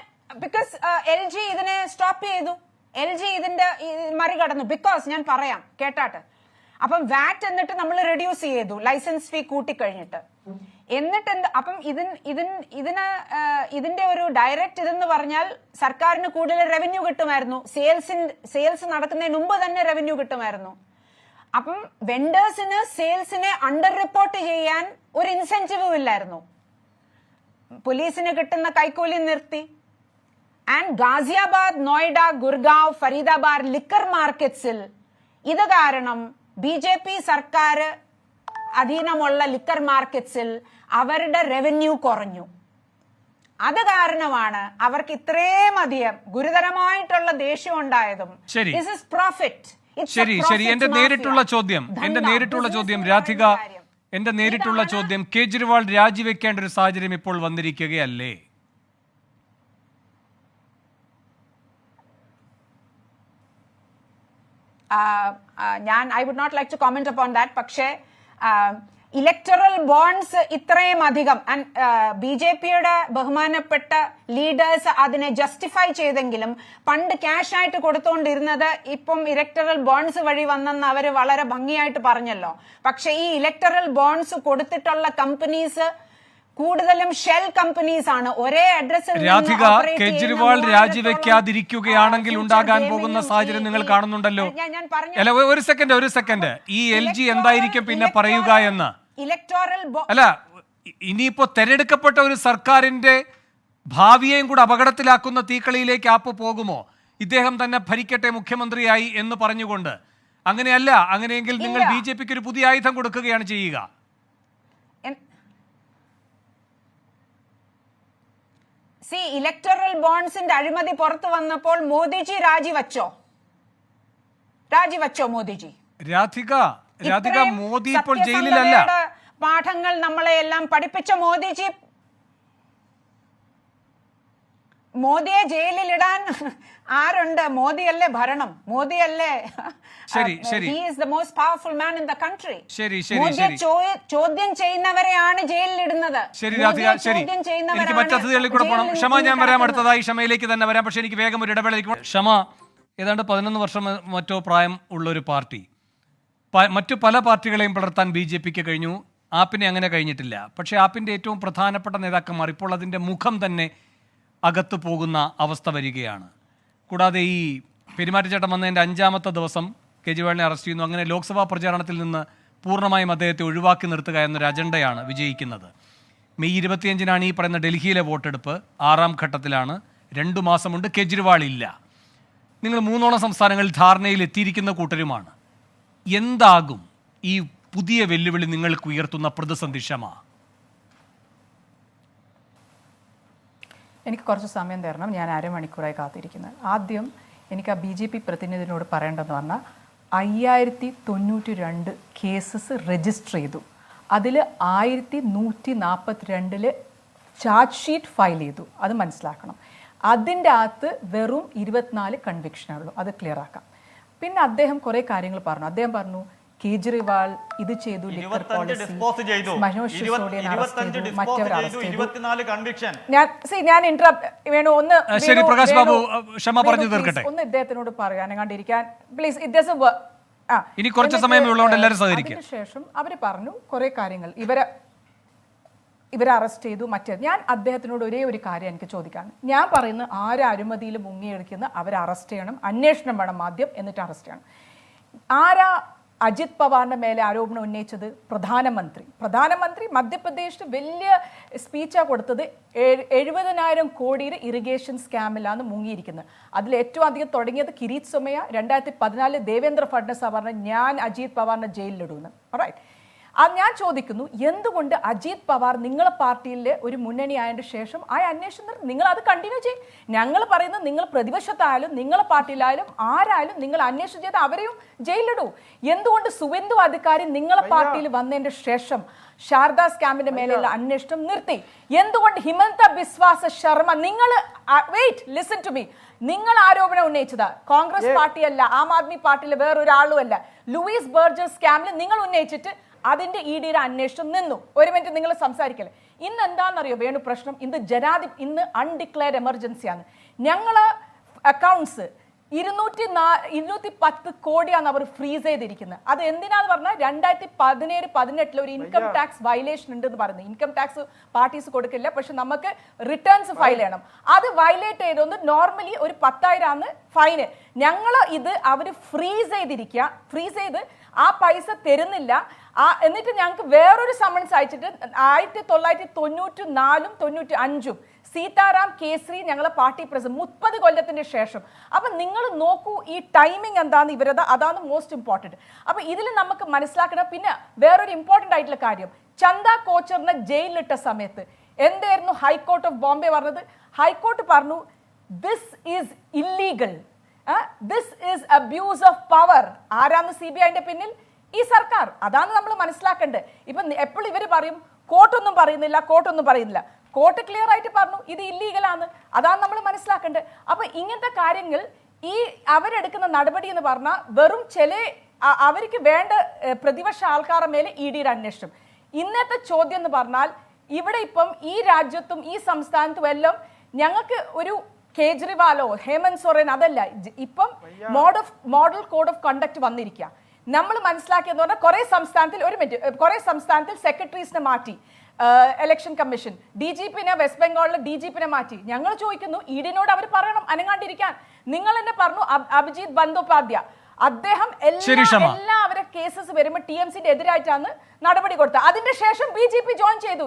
ബിക്കോസ് LG ഇതിനെ സ്റ്റോപ്പ് ചെയ്തു, LG ഇതിന്റെ മറികടന്നു. ബിക്കോസ് ഞാൻ പറയാം, കേട്ടാട്ട്. അപ്പം വാറ്റ് എന്നിട്ട് നമ്മൾ റെഡ്യൂസ് ചെയ്തു, ലൈസൻസ് ഫീ കൂട്ടിക്കഴിഞ്ഞിട്ട്. എന്നിട്ട് അപ്പം ഇതിന്റെ ഒരു ഡയറക്റ്റ് ഇതെന്ന് പറഞ്ഞാൽ സർക്കാരിന് കൂടുതൽ റവന്യൂ കിട്ടുമായിരുന്നു. സെയിൽസ് നടക്കുന്നതിന് മുമ്പ് തന്നെ റവന്യൂ കിട്ടുമായിരുന്നു. അപ്പം വെണ്ടേഴ്സിന് സെയിൽസിനെ അണ്ടർ റിപ്പോർട്ട് ചെയ്യാൻ ഒരു ഇൻസെന്റീവും ഇല്ലായിരുന്നു. പോലീസിന് കിട്ടുന്ന കൈക്കൂലി നിർത്തി. ആൻഡ് ഗാസിയാബാദ്, നോയിഡ, ഗുർഗാവ്, ഫരീദാബാദ് ലിക്കർ മാർക്കറ്റ്സിൽ ഇത് കാരണം BJP സർക്കാർ അധീനമുള്ള ലിക്കർ മാർക്കറ്റ്സിൽ അവരുടെ റവന്യൂ കുറഞ്ഞു. അത് കാരണമാണ് അവർക്ക് ഇത്രയും അധികം ഗുരുതരമായിട്ടുള്ള ദേഷ്യം ഉണ്ടായതും. This is profit. ശരി. എന്റെ നേരിട്ടുള്ള ചോദ്യം രാധിക, എന്റെ നേരിട്ടുള്ള ചോദ്യം, കേജ്രിവാൾ രാജിവെക്കേണ്ട ഒരു സാഹചര്യം ഇപ്പോൾ വന്നിരിക്കുകയല്ലേ? I would not like to comment upon that. പക്ഷേ ഇലക്ടറൽ ബോൺഡ്സ് ഇത്രയും അധികം BJPയുടെ ബഹുമാനപ്പെട്ട ലീഡേഴ്സ് അതിനെ ജസ്റ്റിഫൈ ചെയ്തെങ്കിലും പണ്ട് ക്യാഷ് ആയിട്ട് കൊടുത്തുകൊണ്ടിരുന്നത് ഇപ്പം ഇലക്ടറൽ ബോൺഡ്സ് വഴി വന്നെന്ന് അവര് വളരെ ഭംഗിയായിട്ട് പറഞ്ഞല്ലോ. പക്ഷെ ഈ ഇലക്ടറൽ ബോൺഡ്സ് കൊടുത്തിട്ടുള്ള കമ്പനീസ് കൂടുതലും ഷെൽ കമ്പനീസ് ആണ്. ഒരേ അഡ്രസ്സിൽ രാധിക, കേജ്രിവാൾ രാജിവെക്കാതിരിക്കുകയാണെങ്കിൽ ഉണ്ടാകാൻ പോകുന്ന സാഹചര്യം നിങ്ങൾ കാണുന്നുണ്ടല്ലോ. അല്ല, ഒരു സെക്കൻഡ്, ഈ LG എന്തായിരിക്കും പിന്നെ പറയുക എന്ന്? ഇലക്ടോറൽ അല്ല, ഇനിയിപ്പോ തെരഞ്ഞെടുക്കപ്പെട്ട ഒരു സർക്കാരിന്റെ ഭാവിയെയും കൂടെ അപകടത്തിലാക്കുന്ന തീക്കളിയിലേക്ക് ആപ്പ് പോകുമോ? ഇദ്ദേഹം തന്നെ ഭരിക്കട്ടെ മുഖ്യമന്ത്രിയായി എന്ന് പറഞ്ഞുകൊണ്ട്. അങ്ങനെയല്ല. അങ്ങനെയെങ്കിൽ നിങ്ങൾ BJPക്ക് ഒരു പുതിയ ആയുധം കൊടുക്കുകയാണ് ചെയ്യുക. ഇലക്ടറൽ ബോൺഡ്സിന്റെ അഴിമതി പുറത്തു വന്നപ്പോൾ മോദിജി രാജിവെച്ചോ മോദിജി? രാധിക, മോദി ഇപ്പോൾ ജയിലിലല്ല. പാഠങ്ങൾ നമ്മളെ എല്ലാം പഠിപ്പിച്ച മോദിജി മോദിയെ ജയിലിലിടാൻ ആരുണ്ട്? മോദിയല്ലേ ഭരണം, മോദിയല്ലേ ശരി, ശരി. he is the most powerful man in the country. ശരി, ശരി, മോദിയെ ശരി. ചോദ്യം ചെയ്യുന്നവരെയാണ് ജയിലിലിടുന്നത്. ശരി രാധിക, ശരി. എനിക്ക് മറ്റതിഥികളിൽ കൂടെ പോകണം. ക്ഷമ, ഞാൻ വരാം, അടുത്തതായി ക്ഷമയിലേക്ക് തന്നെ വരാം. പക്ഷെ എനിക്ക് വേഗം ഒരു ഇടവേളയിലേക്ക് പോകണം. ക്ഷമ ഏതാണ്ട് 11 വർഷം മറ്റോ പ്രായം ഉള്ള ഒരു പാർട്ടി. മറ്റു പല പാർട്ടികളെയും പിളർത്താൻ BJPക്ക് കഴിഞ്ഞു, ആപ്പിനെ അങ്ങനെ കഴിഞ്ഞിട്ടില്ല. പക്ഷേ ആപ്പിൻ്റെ ഏറ്റവും പ്രധാനപ്പെട്ട നേതാക്കന്മാർ ഇപ്പോൾ അതിൻ്റെ മുഖം തന്നെ അകത്തു പോകുന്ന അവസ്ഥ വരികയാണ്. കൂടാതെ ഈ പെരുമാറ്റച്ചട്ടം വന്നതിൻ്റെ 5ാമത്തെ ദിവസം കേജ്രിവാളിനെ അറസ്റ്റ് ചെയ്യുന്നു. അങ്ങനെ ലോക്സഭാ പ്രചാരണത്തിൽ നിന്ന് പൂർണ്ണമായും അദ്ദേഹത്തെ ഒഴിവാക്കി നിർത്തുക എന്നൊരു അജണ്ടയാണ് വിജയിക്കുന്നത്. മെയ് 25-നാണ് ഈ പറയുന്ന ഡൽഹിയിലെ വോട്ടെടുപ്പ്. 6ാം ഘട്ടത്തിലാണ്. 2 മാസമുണ്ട്. കേജ്രിവാൾ ഇല്ല. നിങ്ങൾ 3ഓളം സംസ്ഥാനങ്ങളിൽ ധാരണയിൽ എത്തിയിരിക്കുന്ന കൂട്ടരുമാണ്. എന്താകും ഈ പുതിയ വെല്ലുവിളി നിങ്ങൾക്ക് ഉയർത്തുന്ന പ്രതിസന്ധി? ക്ഷമ, എനിക്ക് കുറച്ച് സമയം തരണം. ഞാൻ അരമണിക്കൂറായി കാത്തിരിക്കുന്നത്. ആദ്യം എനിക്ക് ആ BJP പ്രതിനിധിനോട് പറയേണ്ടതെന്ന് പറഞ്ഞാൽ 5092 കേസസ് രജിസ്റ്റർ ചെയ്തു. അതിൽ 1142 ചാർജ് ഷീറ്റ് ഫയൽ ചെയ്തു. അത് മനസ്സിലാക്കണം. അതിൻ്റെ അകത്ത് വെറും 24 കൺവിക്ഷനുള്ളൂ. അത് ക്ലിയർ ആക്കാം. പിന്നെ അദ്ദേഹം കുറേ കാര്യങ്ങൾ പറഞ്ഞു. അദ്ദേഹം പറഞ്ഞു കേജ്രിവാൾ ഇത് ചെയ്തു, ലിക്കർ പോളിസി, മനോജ് സിസോഡിയൻ അറസ്റ്റ് ചെയ്തു, മറ്റവർ അറസ്റ്റ് ചെയ്തു. ഞാൻ വേണു ഒന്ന് ശരി പ്രകാശ് ബാബു ക്ഷമ പറഞ്ഞു തീർക്കട്ടെ. ഒന്ന് ഇദ്ദേഹത്തിനോട് പറയാൻ കണ്ടിരിക്കാൻ പ്ലീസ്. ഇനി കുറച്ച് സമയമുള്ളതുകൊണ്ട് എല്ലാവരും സഹകരിക്കും. അതിനുശേഷം അവർ പറഞ്ഞു കുറേ കാര്യങ്ങൾ, ഇവരെ അറസ്റ്റ് ചെയ്തു, ഞാൻ അദ്ദേഹത്തിനോട് ഒരേ ഒരു കാര്യം എനിക്ക് ചോദിക്കാൻ. ഞാൻ പറയുന്നത് ആരെ അഴിമതിയിൽ മുങ്ങിയെടുക്കുന്ന അവരെ അറസ്റ്റ് ചെയ്യണം, അന്വേഷണം വേണം ആദ്യം, എന്നിട്ട് അറസ്റ്റ് ചെയ്യണം. ആരാ അജിത് പവാറിന്റെ മേലെ ആരോപണം ഉന്നയിച്ചത്? പ്രധാനമന്ത്രി മധ്യപ്രദേശിൽ വലിയ സ്പീച്ചാണ് കൊടുത്തത്. 70,000 കോടിയുടെ ഇറിഗേഷൻ സ്കാമിലാണ് മുങ്ങിയിരിക്കുന്നത്. അതിൽ ഏറ്റവും അധികം തുടങ്ങിയത് കിരീത് സോമയ്യ. 2014 ദേവേന്ദ്ര ഫഡ്നവിസ് പറഞ്ഞ ഞാൻ അജിത് പവാറിനെ ജയിലിലിടുന്നു. റൈറ്റ്. അത് ഞാൻ ചോദിക്കുന്നു, എന്തുകൊണ്ട് അജിത് പവാർ നിങ്ങളെ പാർട്ടിയിലെ ഒരു മുന്നണി ആയതിനു ശേഷം ആ അന്വേഷണം നിങ്ങൾ അത് കണ്ടിന്യൂ ചെയ്യും? ഞങ്ങൾ പറയുന്നത് നിങ്ങൾ പ്രതിപക്ഷത്തായാലും നിങ്ങളെ പാർട്ടിയിലായാലും ആരായാലും നിങ്ങൾ അന്വേഷണം ചെയ്ത് അവരെയും ജയിലിലിടൂ. എന്തുകൊണ്ട് സുവേന്ദു അധികാരി നിങ്ങളെ പാർട്ടിയിൽ വന്നതിന്റെ ശേഷം ശാരദാ സ്കാമിന്റെ മേലെയുള്ള അന്വേഷണം നിർത്തി? എന്തുകൊണ്ട് ഹിമന്ത ബിസ്വാസ ശർമ്മ നിങ്ങൾ ലിസൺ ടു മീ, നിങ്ങൾ ആരോപണം ഉന്നയിച്ചത് കോൺഗ്രസ് പാർട്ടിയല്ല, ആം ആദ്മി പാർട്ടിയിലെ വേറൊരാളും അല്ല. ലൂയിസ് ബർജർ സ്കാമിൽ നിങ്ങൾ ഉന്നയിച്ചിട്ട് അതിന്റെ EDയുടെ അന്വേഷണം നിന്നു. ഒരു മിനിറ്റ് നിങ്ങൾ സംസാരിക്കല്ലേ. ഇന്ന് എന്താണെന്നറിയോ വേണു പ്രശ്നം? ഇന്ന് അൺഡിക്ലെയർഡ് എമർജൻസിയാണ്. ഞങ്ങള് അക്കൗണ്ട്സ് 210 കോടിയാണ് അവർ ഫ്രീസ് ചെയ്തിരിക്കുന്നത്. അത് എന്തിനാന്ന് പറഞ്ഞാൽ 2017-18 ഒരു ഇൻകം ടാക്സ് വയലേഷൻ ഉണ്ടെന്ന് പറയുന്നത്. ഇൻകം ടാക്സ് പാർട്ടീസ് കൊടുക്കില്ല, പക്ഷെ നമുക്ക് റിട്ടേൺസ് ഫയൽ ചെയ്യണം. അത് വയലേറ്റ് ചെയ്തോണ്ട് നോർമലി ഒരു 10,000 ആണ് ഫൈന്. ഞങ്ങൾ ഇത് അവർ ഫ്രീസ് ചെയ്ത് ആ പൈസ തരുന്നില്ല. എന്നിട്ട് ഞങ്ങൾക്ക് വേറൊരു സമൻസ് അയച്ചിട്ട് 1994-95 സീതാറാം കേസരി ഞങ്ങളെ പാർട്ടി പ്രസിഡന്റ് 30 കൊല്ലത്തിന്റെ ശേഷം. അപ്പൊ നിങ്ങൾ നോക്കൂ ഈ ടൈമിംഗ് എന്താണ് ഇവരത്, അതാണ് മോസ്റ്റ് ഇമ്പോർട്ടൻറ്റ്. അപ്പൊ ഇതിൽ നമുക്ക് മനസ്സിലാക്കണം. പിന്നെ വേറൊരു ഇമ്പോർട്ടൻ്റ് ആയിട്ടുള്ള കാര്യം, ചന്ദ കോച്ചറിനെ ജയിലിലിട്ട സമയത്ത് എന്തായിരുന്നു ഹൈക്കോർട്ട് ഓഫ് ബോംബെ പറഞ്ഞത്? ഹൈക്കോർട്ട് പറഞ്ഞു this is illegal, this is abuse of power. ആരാണ് CBIന്റെ പിന്നിൽ? ഈ സർക്കാർ. അതാണ് നമ്മൾ മനസ്സിലാക്കേണ്ടത്. ഇപ്പൊ എപ്പോഴും ഇവർ പറയും കോർട്ടൊന്നും പറയുന്നില്ല. കോർട്ട് ക്ലിയർ ആയിട്ട് പറഞ്ഞു ഇത് ഇല്ലീഗലാണ്. അതാണ് നമ്മൾ മനസ്സിലാക്കേണ്ടത്. അപ്പൊ ഇങ്ങനത്തെ കാര്യങ്ങൾ ഈ അവരെടുക്കുന്ന നടപടി എന്ന് പറഞ്ഞാൽ വെറും അവർക്ക് വേണ്ട പ്രതിപക്ഷ ആൾക്കാരുടെ മേലെ EDയുടെ അന്വേഷണം. ഇന്നത്തെ ചോദ്യം എന്ന് പറഞ്ഞാൽ ഇവിടെ ഇപ്പം ഈ രാജ്യത്തും ഈ സംസ്ഥാനത്തും എല്ലാം ഞങ്ങൾക്ക് ഒരു കേജ്രിവാളോ ഹേമന്ത് സോറൻ അതല്ല, ഇപ്പം മോഡൽ കോഡ് ഓഫ് കണ്ടക്ട് വന്നിരിക്കുക. നമ്മൾ മനസ്സിലാക്കിയെന്ന് പറഞ്ഞാൽ കുറെ സംസ്ഥാനത്തിൽ സെക്രട്ടറീസിനെ മാറ്റി. ഇലക്ഷൻ കമ്മീഷൻ DGPനെ വെസ്റ്റ് ബംഗാളിലെ DGPനെ മാറ്റി. ഞങ്ങൾ ചോദിക്കുന്നു EDനോട് അവർ പറയണം അനങ്ങാണ്ടിരിക്കാൻ. നിങ്ങൾ തന്നെ പറഞ്ഞു അഭിജിത് ബന്ദോപാധ്യായ അദ്ദേഹം എല്ലാവരുടെ കേസസ് വരുമ്പോൾ TMCന്റെ എതിരായിട്ടാണ് നടപടി കൊടുത്തത്. അതിന്റെ ശേഷം BJP ജോയിൻ ചെയ്തു.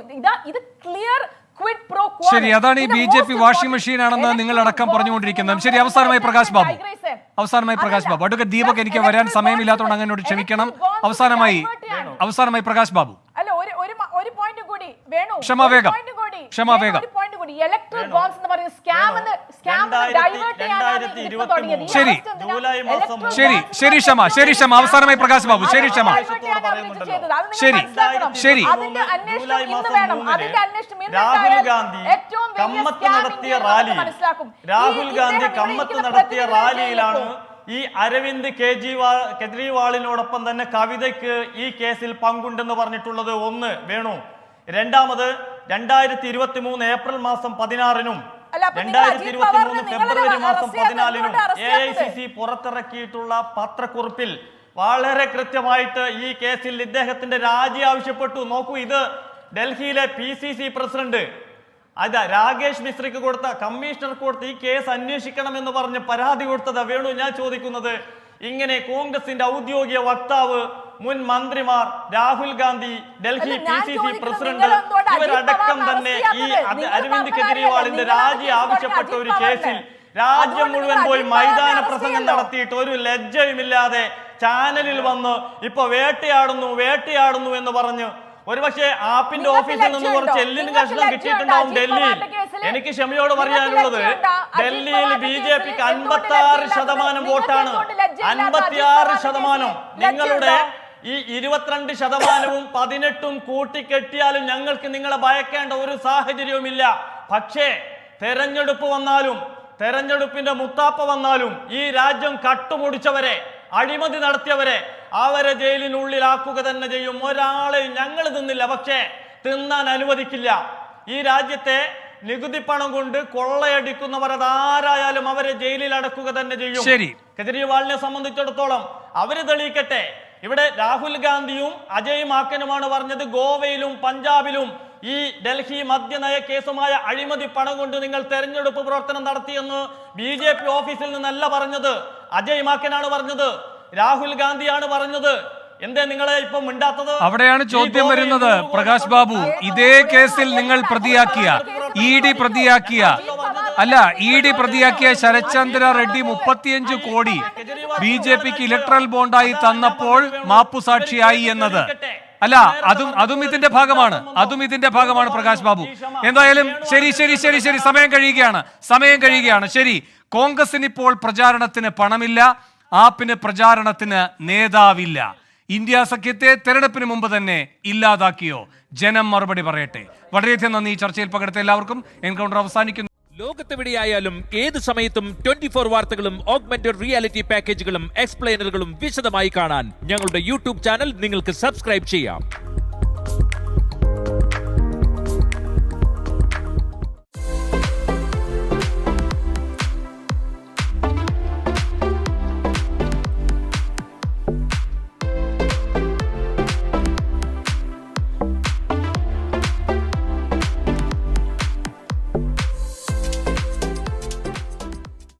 ഇത് ക്ലിയർ ക്വിഡ് പ്രോ ക്വോ. ശരി, അതാണ് ഈ BJP വാഷിംഗ് മെഷീൻ ആണെന്ന് നിങ്ങൾ അടക്കം പറഞ്ഞുകൊണ്ടിരിക്കുന്നത്. ശരി, അവസാനമായി പ്രകാശ് ബാബു. അഡ്വക്കേറ്റ് ദീപക്, എനിക്ക് വരാൻ സമയമില്ലാത്തതുകൊണ്ട് അങ്ങനോട് ക്ഷമിക്കണം. അവസാനമായി പ്രകാശ് ബാബു. അല്ല, ഒരു പോയിന്റ് കൂടി വേണു. ക്ഷമ വേഗം. ഒരു പോയിന്റ് കൂടി ഈ ഇലക്ട്രൽ ബോൺസ് എന്ന് പറയുന്ന സ്കാം ഡൈവേർട്ട് ചെയ്യാനാണ് ഇതിപ്പോ തുടങ്ങിയത്. ശരി. ശരി ക്ഷമ അവസാനമായി പ്രകാശ് ബാബു ശരി ക്ഷമ ശരി രാഹുൽ ഗാന്ധി കമ്മത്ത് നടത്തിയ റാലി റാലിയിലാണ് ഈ അരവിന്ദ് കെജ്രിവാളിനോടൊപ്പം തന്നെ കവിതയ്ക്ക് ഈ കേസിൽ പങ്കുണ്ടെന്ന് പറഞ്ഞിട്ടുള്ളത്. ഒന്ന് വേണു. രണ്ടാമത് 2023 ഏപ്രിൽ മാസം 16-നും 2023 ഫെബ്രുവരി മാസം 14-നും AICC പുറത്തിറക്കിയിട്ടുള്ള പത്രക്കുറിപ്പിൽ വളരെ കൃത്യമായിട്ട് ഈ കേസിൽ ഇദ്ദേഹത്തിന്റെ രാജി ആവശ്യപ്പെട്ടു. നോക്കൂ, ഇത് ഡൽഹിയിലെ PCC പ്രസിഡന്റ് രാകേഷ് മിശ്രയ്ക്ക് കൊടുത്ത കമ്മീഷണർ കൊടുത്ത് ഈ കേസ് അന്വേഷിക്കണമെന്ന് പറഞ്ഞ് പരാതി കൊടുത്തത്. വേണു, ഞാൻ ചോദിക്കുന്നത്, ഇങ്ങനെ കോൺഗ്രസിന്റെ ഔദ്യോഗിക വക്താവ്, മുൻ മന്ത്രിമാർ, രാഹുൽ ഗാന്ധി, ഡൽഹി PCC പ്രസിഡന്റ് ഇവരടക്കം തന്നെ ഈ അരവിന്ദ് കെജ്രിവാളിന്റെ രാജി ആവശ്യപ്പെട്ട ഒരു കേസിൽ രാജ്യം മുഴുവൻ പോയി മൈതാന പ്രസംഗം നടത്തിയിട്ട് ഒരു ലജ്ജയുമില്ലാതെ ചാനലിൽ വന്ന് ഇപ്പൊ വേട്ടയാടുന്നു എന്ന് പറഞ്ഞു. ഒരുപക്ഷെ ആപ്പിന്റെ ഓഫീസിൽ നിന്ന് കുറച്ച് എല്ലിന് കഷ്ണം കിട്ടിയിട്ടുണ്ടാവും ഡൽഹിയിൽ. എനിക്ക് ക്ഷമയോട് പറയാനുള്ളത്, ഡൽഹിയിൽ BJPക്ക് 56% വോട്ടാണ്. 56%. നിങ്ങളുടെ ഈ 22%വും 18-ഉം കൂട്ടിക്കെട്ടിയാലും ഞങ്ങൾക്ക് നിങ്ങളെ ഭയക്കേണ്ട ഒരു സാഹചര്യവുമില്ല. പക്ഷേ തെരഞ്ഞെടുപ്പ് വന്നാലും, തെരഞ്ഞെടുപ്പിന്റെ മുത്താപ്പ വന്നാലും ഈ രാജ്യം കട്ടുമുടിച്ചവരെ, അഴിമതി നടത്തിയവരെ അവരെ ജയിലിനുള്ളിലാക്കുക തന്നെ ചെയ്യും. ഒരാളെയും ഞങ്ങൾ തിന്നില്ല, പക്ഷേ തിന്നാൻ അനുവദിക്കില്ല. ഈ രാജ്യത്തെ നികുതി പണം കൊണ്ട് കൊള്ളയടിക്കുന്നവർ അതാരായാലും അവരെ ജയിലിൽ അടക്കുക തന്നെ ചെയ്യും. കെജ്രിവാളിനെ സംബന്ധിച്ചിടത്തോളം അവര് തെളിയിക്കട്ടെ. ഇവിടെ രാഹുൽ ഗാന്ധിയും അജയ് മാക്കനുമാണ് പറഞ്ഞത് ഗോവയിലും പഞ്ചാബിലും ഈ ഡൽഹി മദ്യനയ കേസുമായ അഴിമതി പണം കൊണ്ട് നിങ്ങൾ തെരഞ്ഞെടുപ്പ് പ്രവർത്തനം നടത്തിയെന്ന് BJP ഓഫീസിൽ നിന്നല്ല പറഞ്ഞത്. അജയ് മാക്കനാണ് പറഞ്ഞത്, രാഹുൽ ഗാന്ധിയാണ് പറഞ്ഞത്. എന്തേ നിങ്ങളെ ഇപ്പൊ മിണ്ടാത്തത്? അവിടെയാണ് ചോദ്യം വരുന്നത്. പ്രകാശ് ബാബു, ഇതേ കേസിൽ നിങ്ങൾ പ്രതിയാക്കിയ ED പ്രതിയാക്കിയ ശരത്ചന്ദ്ര റെഡ്ഡി 35 കോടി BJPക്ക് ഇലക്ട്രൽ ബോണ്ടായി തന്നപ്പോൾ മാപ്പുസാക്ഷിയായി എന്നത് അല്ല, അതും ഇതിന്റെ ഭാഗമാണ് പ്രകാശ് ബാബു. എന്തായാലും ശരി, സമയം കഴിയുകയാണ്. ശരി, കോൺഗ്രസിന് ഇപ്പോൾ പ്രചാരണത്തിന് പണമില്ല, ആപ്പിന് പ്രചാരണത്തിന് നേതാവില്ല. ഇന്ത്യ സഖ്യത്തെ തെരഞ്ഞെടുപ്പിന് മുമ്പ് തന്നെ ഇല്ലാതാക്കിയോ? ജനം മറുപടി പറയട്ടെ. വളരെയധികം നന്ദി. ചർച്ചയിൽ പങ്കെടുത്ത എല്ലാവർക്കും. എൻകൗണ്ടർ അവസാനിക്കുന്നു. ലോകത്തെവിടെയായാലും ഏത് സമയത്തും 24 വാർത്തകളും ഓഗ്മെന്റഡ് റിയാലിറ്റി പാക്കേജുകളും എക്സ്പ്ലെയിനറുകളും വിശദമായി കാണാൻ ഞങ്ങളുടെ YouTube ചാനൽ നിങ്ങൾക്ക് സബ്സ്ക്രൈബ് ചെയ്യാം.